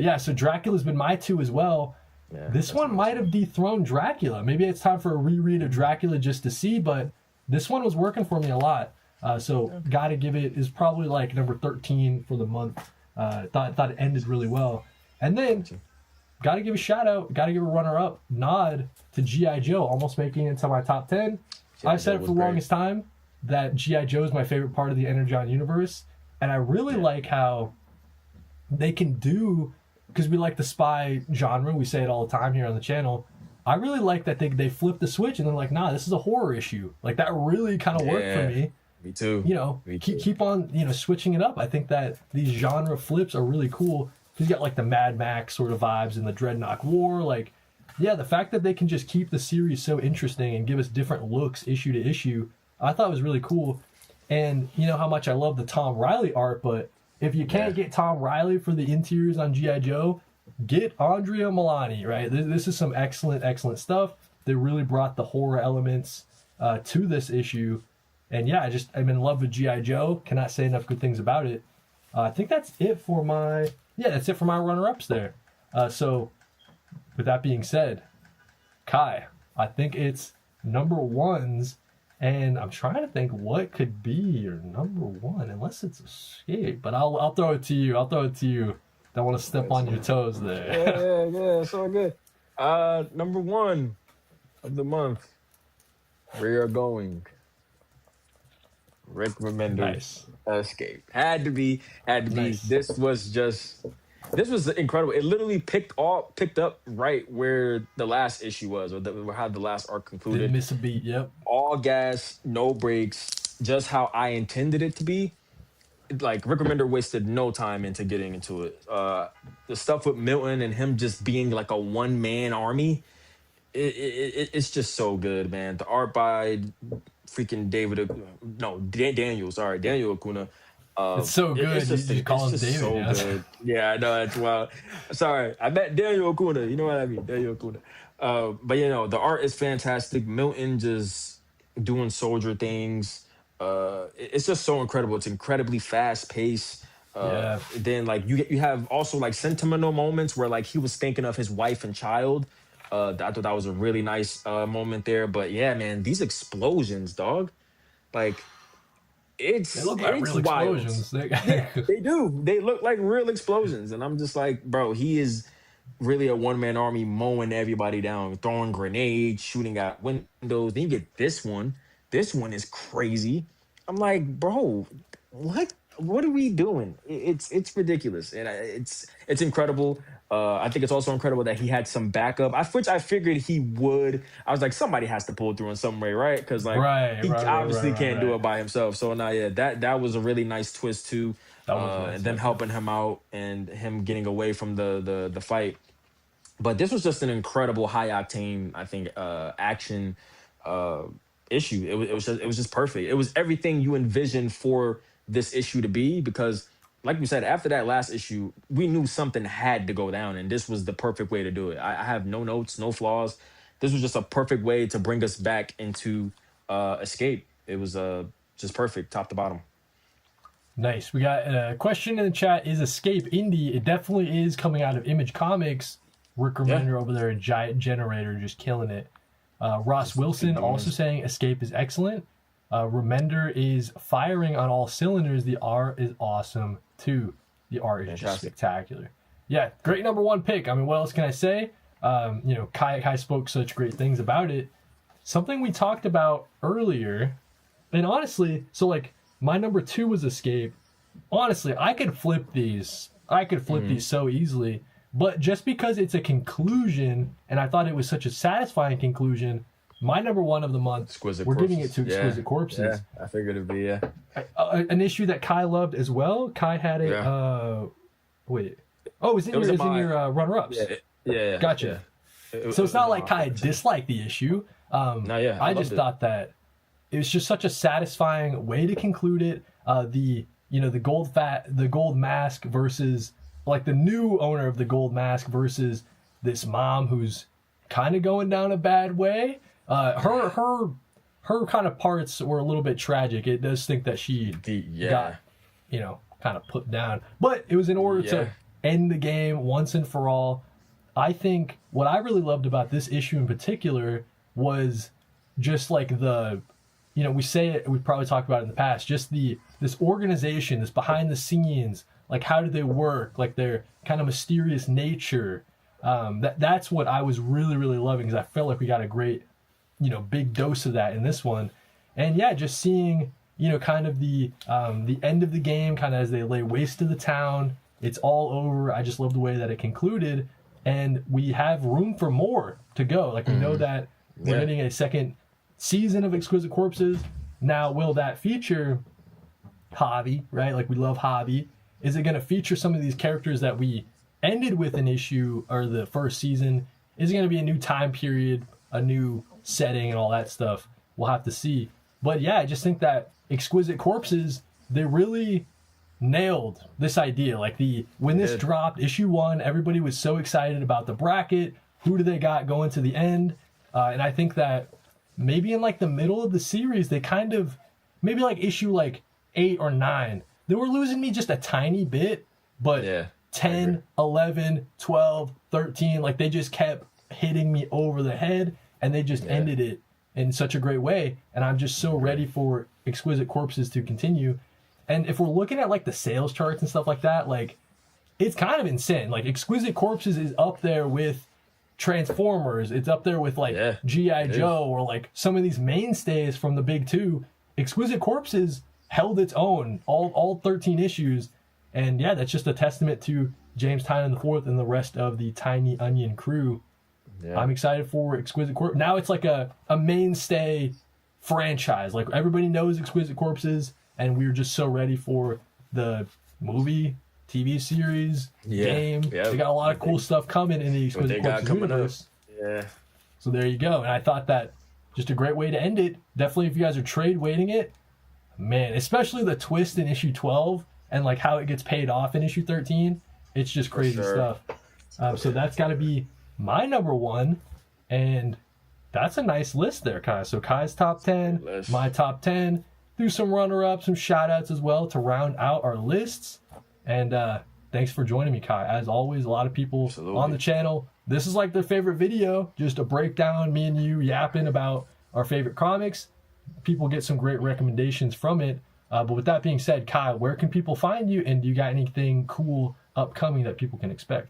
Yeah. So Dracula's been my 2 as well. Yeah, this one might have dethroned Dracula. Maybe it's time for a reread of Dracula just to see, but this one was working for me a lot. So gotta give it is probably like number 13 for the month. Thought it ended really well. And then gotta give a shout out, gotta give a runner up nod to G.I. Joe, almost making it to my top 10. I've said it for the longest time that G.I. Joe is my favorite part of the Energon universe. And I really like how they can do, because we like the spy genre, we say it all the time here on the channel. I really like that they flip the switch and they're like, nah, this is a horror issue. Like that really kind of worked for me. Me too. Keep on, switching it up. I think that these genre flips are really cool. He's got like the Mad Max sort of vibes in the Dreadnought War. Like, yeah, the fact that they can just keep the series so interesting and give us different looks issue to issue, I thought was really cool. And you know how much I love the Tom Riley art, but if you can't get Tom Riley for the interiors on G.I. Joe, get Andrea Milani, right? This is some excellent, excellent stuff. They really brought the horror elements to this issue. And yeah, I'm in love with G.I. Joe. Cannot say enough good things about it. I think that's it for my runner-ups there. So with that being said, Kai, I think it's number 1s. And I'm trying to think what could be your number 1, unless it's Escape. But I'll throw it to you. Don't want to step on your toes there. Yeah, it's all good. Number 1 of the month. We are going. Rick Remender. Nice. Escape. Had to be. Nice. This was incredible. It literally picked up right where the last issue was, or how the last arc concluded. Didn't miss a beat. Yep. All gas, no breaks, just how I intended it to be. Like Rick Remender wasted no time into getting into it. The stuff with Milton and him just being like a one-man army, it's just so good, man. The art by freaking Daniel Acuna. It's so good. You call him David. So good. Yeah, I know. That's wild. Sorry, I met Daniel Acuna. You know what I mean? Daniel Acuna. But the art is fantastic. Milton just doing soldier things. It's just so incredible. It's incredibly fast paced. Then like you have also like sentimental moments where like he was thinking of his wife and child. I thought that was a really nice moment there. But yeah, man, these explosions, dog. Like They it's look like it's real wild. explosions. Yeah, they do. They look like real explosions, and I'm just like, bro, he is really a one man army mowing everybody down, throwing grenades, shooting out windows. Then you get this one. This one is crazy. I'm like, bro, what? What are we doing? It's ridiculous, and it's incredible. I think it's also incredible that he had some backup, which I figured he would. I was like, somebody has to pull through in some way, right? Because like Right, he right, right, right, obviously right, can't do right. it by himself. So now, yeah, that was a really nice twist too, That was nice. and them Okay. helping him out and him getting away from the fight. But this was just an incredible high octane, I think, action uh, issue. It was just perfect. It was everything you envisioned for this issue to be because, like we said, after that last issue, we knew something had to go down, and this was the perfect way to do it. I have no notes, no flaws. This was just a perfect way to bring us back into Escape. It was just perfect, top to bottom. Nice. We got a question in the chat. Is Escape indie? It definitely is coming out of Image Comics. Rick Yeah, Remender over there, a giant generator, just killing it. Ross just keep Wilson doing also this. saying Escape is excellent. Remender is firing on all cylinders. The art is awesome too. The art is just Fantastic. spectacular. Yeah, great number one pick. I mean, what else can I say? Kai spoke such great things about it. Something we talked about earlier, and honestly, so like my number two was Escape. Honestly, I could flip these. I could flip these so easily. But just because it's a conclusion, and I thought it was such a satisfying conclusion, my number one of the month, Exquisite we're giving it corpses. to Yeah, Exquisite Corpses. yeah. I figured it'd be yeah, An issue that Kai loved as well. Kai had it. yeah. Wait. Oh, it's in It was your, in it's in my your runner-ups. yeah, yeah. Gotcha. It So it's not was like my Kai pick. disliked the issue. No, yeah, I loved just it. thought that it was just such a satisfying way to conclude it. The gold mask versus like the new owner of the gold mask versus this mom who's kind of going down a bad way. Her kind of parts were a little bit tragic. It does think that she Yeah, got kind of put down, but it was in order Yeah. to end the game once and for all. I think what I really loved about this issue in particular was just like we say it, we probably talked about it in the past, just this organization, this behind the scenes, like how do they work, like their kind of mysterious nature. That's what I was really, really loving because I felt like we got a great, big dose of that in this one. And yeah, just seeing, kind of the end of the game, kind of as they lay waste to the town. It's all over. I just love the way that it concluded. And we have room for more to go. Like we know that we're Yeah. getting a second season of Exquisite Corpses. Now, will that feature Javi, right? Like we love Javi. Is it going to feature some of these characters that we ended with an issue or the first season? Is it going to be a new time period, a new setting, and all that stuff? We'll have to see. But yeah, I just think that Exquisite Corpses, they really nailed this idea. Like when this did. dropped, issue one, everybody was so excited about the bracket. Who do they got going to the end? And I think that maybe in like the middle of the series, they kind of maybe like issue like 8 or 9, they were losing me just a tiny bit, but Yeah, I 10, agree. 11, 12, 13, like they just kept hitting me over the head and they just ended it in such a great way. And I'm just so ready for Exquisite Corpses to continue. And if we're looking at like the sales charts and stuff like that, like it's kind of insane. Like Exquisite Corpses is up there with Transformers. It's up there with like Yeah, G.I. it is. Joe or like some of these mainstays from the big two. Exquisite Corpses held its own all 13 issues. And yeah, that's just a testament to James Tynion IV and the rest of the Tiny Onion crew. Yeah. I'm excited for Exquisite Corpse. Now it's like a mainstay franchise. Like everybody knows Exquisite Corpses, and we were just so ready for the movie, TV series, game. Yeah. They got a lot of cool stuff coming in the What they Exquisite got Corpses coming up. universe. Yeah. So there you go. And I thought that just a great way to end it. Definitely if you guys are trade waiting it, man, especially the twist in issue 12 and like how it gets paid off in issue 13, it's just crazy sure. stuff. So that's got to be my number one. And that's a nice list there, Kai. So Kai's top 10, List. my top 10. Do some runner-ups, some shout-outs as well to round out our lists. And thanks for joining me, Kai. As always, a lot of people Absolutely. on the channel this is like their favorite video, just a breakdown, me and you yapping about our favorite comics. People get some great recommendations from it. But with that being said, Kyle, where can people find you, and do you got anything cool upcoming that people can expect?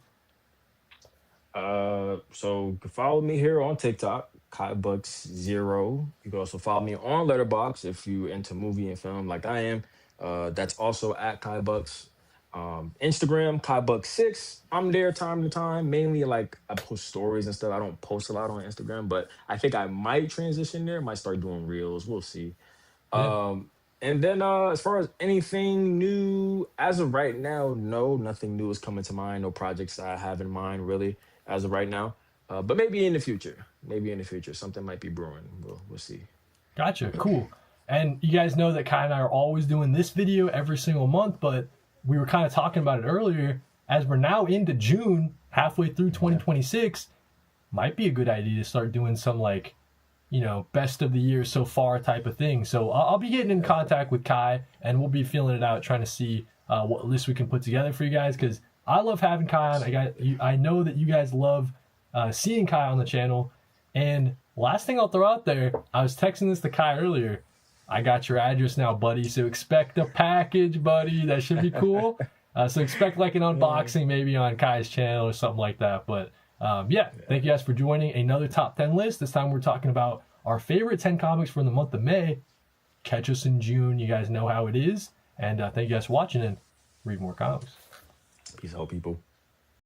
So you can follow me here on TikTok, KhiBucks0. You can also follow me on Letterboxd if you into movie and film like I am. That's also at KhiBucks. Instagram, KhiBucks6. I'm there time to time. Mainly like I post stories and stuff. I don't post a lot on Instagram, but I think I might transition there. Might start doing reels. We'll see. Yeah, And then as far as anything new, as of right now, no, nothing new is coming to mind. No projects I have in mind really as of right now. But maybe in the future. Maybe in the future. Something might be brewing. We'll see. gotcha. Cool. And you guys know that Kai and I are always doing this video every single month, but we were kind of talking about it earlier. As we're now into June, halfway through 2026, might be a good idea to start doing some like, best of the year so far type of thing. So I'll be getting in contact with Kai, and we'll be feeling it out, trying to see what list we can put together for you guys, because I love having Kai on. I know that you guys love seeing Kai on the channel. And last thing I'll throw out there, I was texting this to Kai earlier. I got your address now, buddy. So expect a package, buddy. That should be cool. So expect like an unboxing maybe on Kai's channel or something like that. But yeah, thank you guys for joining another top 10 list. This time we're talking about our favorite 10 comics for the month of May. Catch us in June. You guys know how it is. And thank you guys for watching, and read more comics. Peace out, people.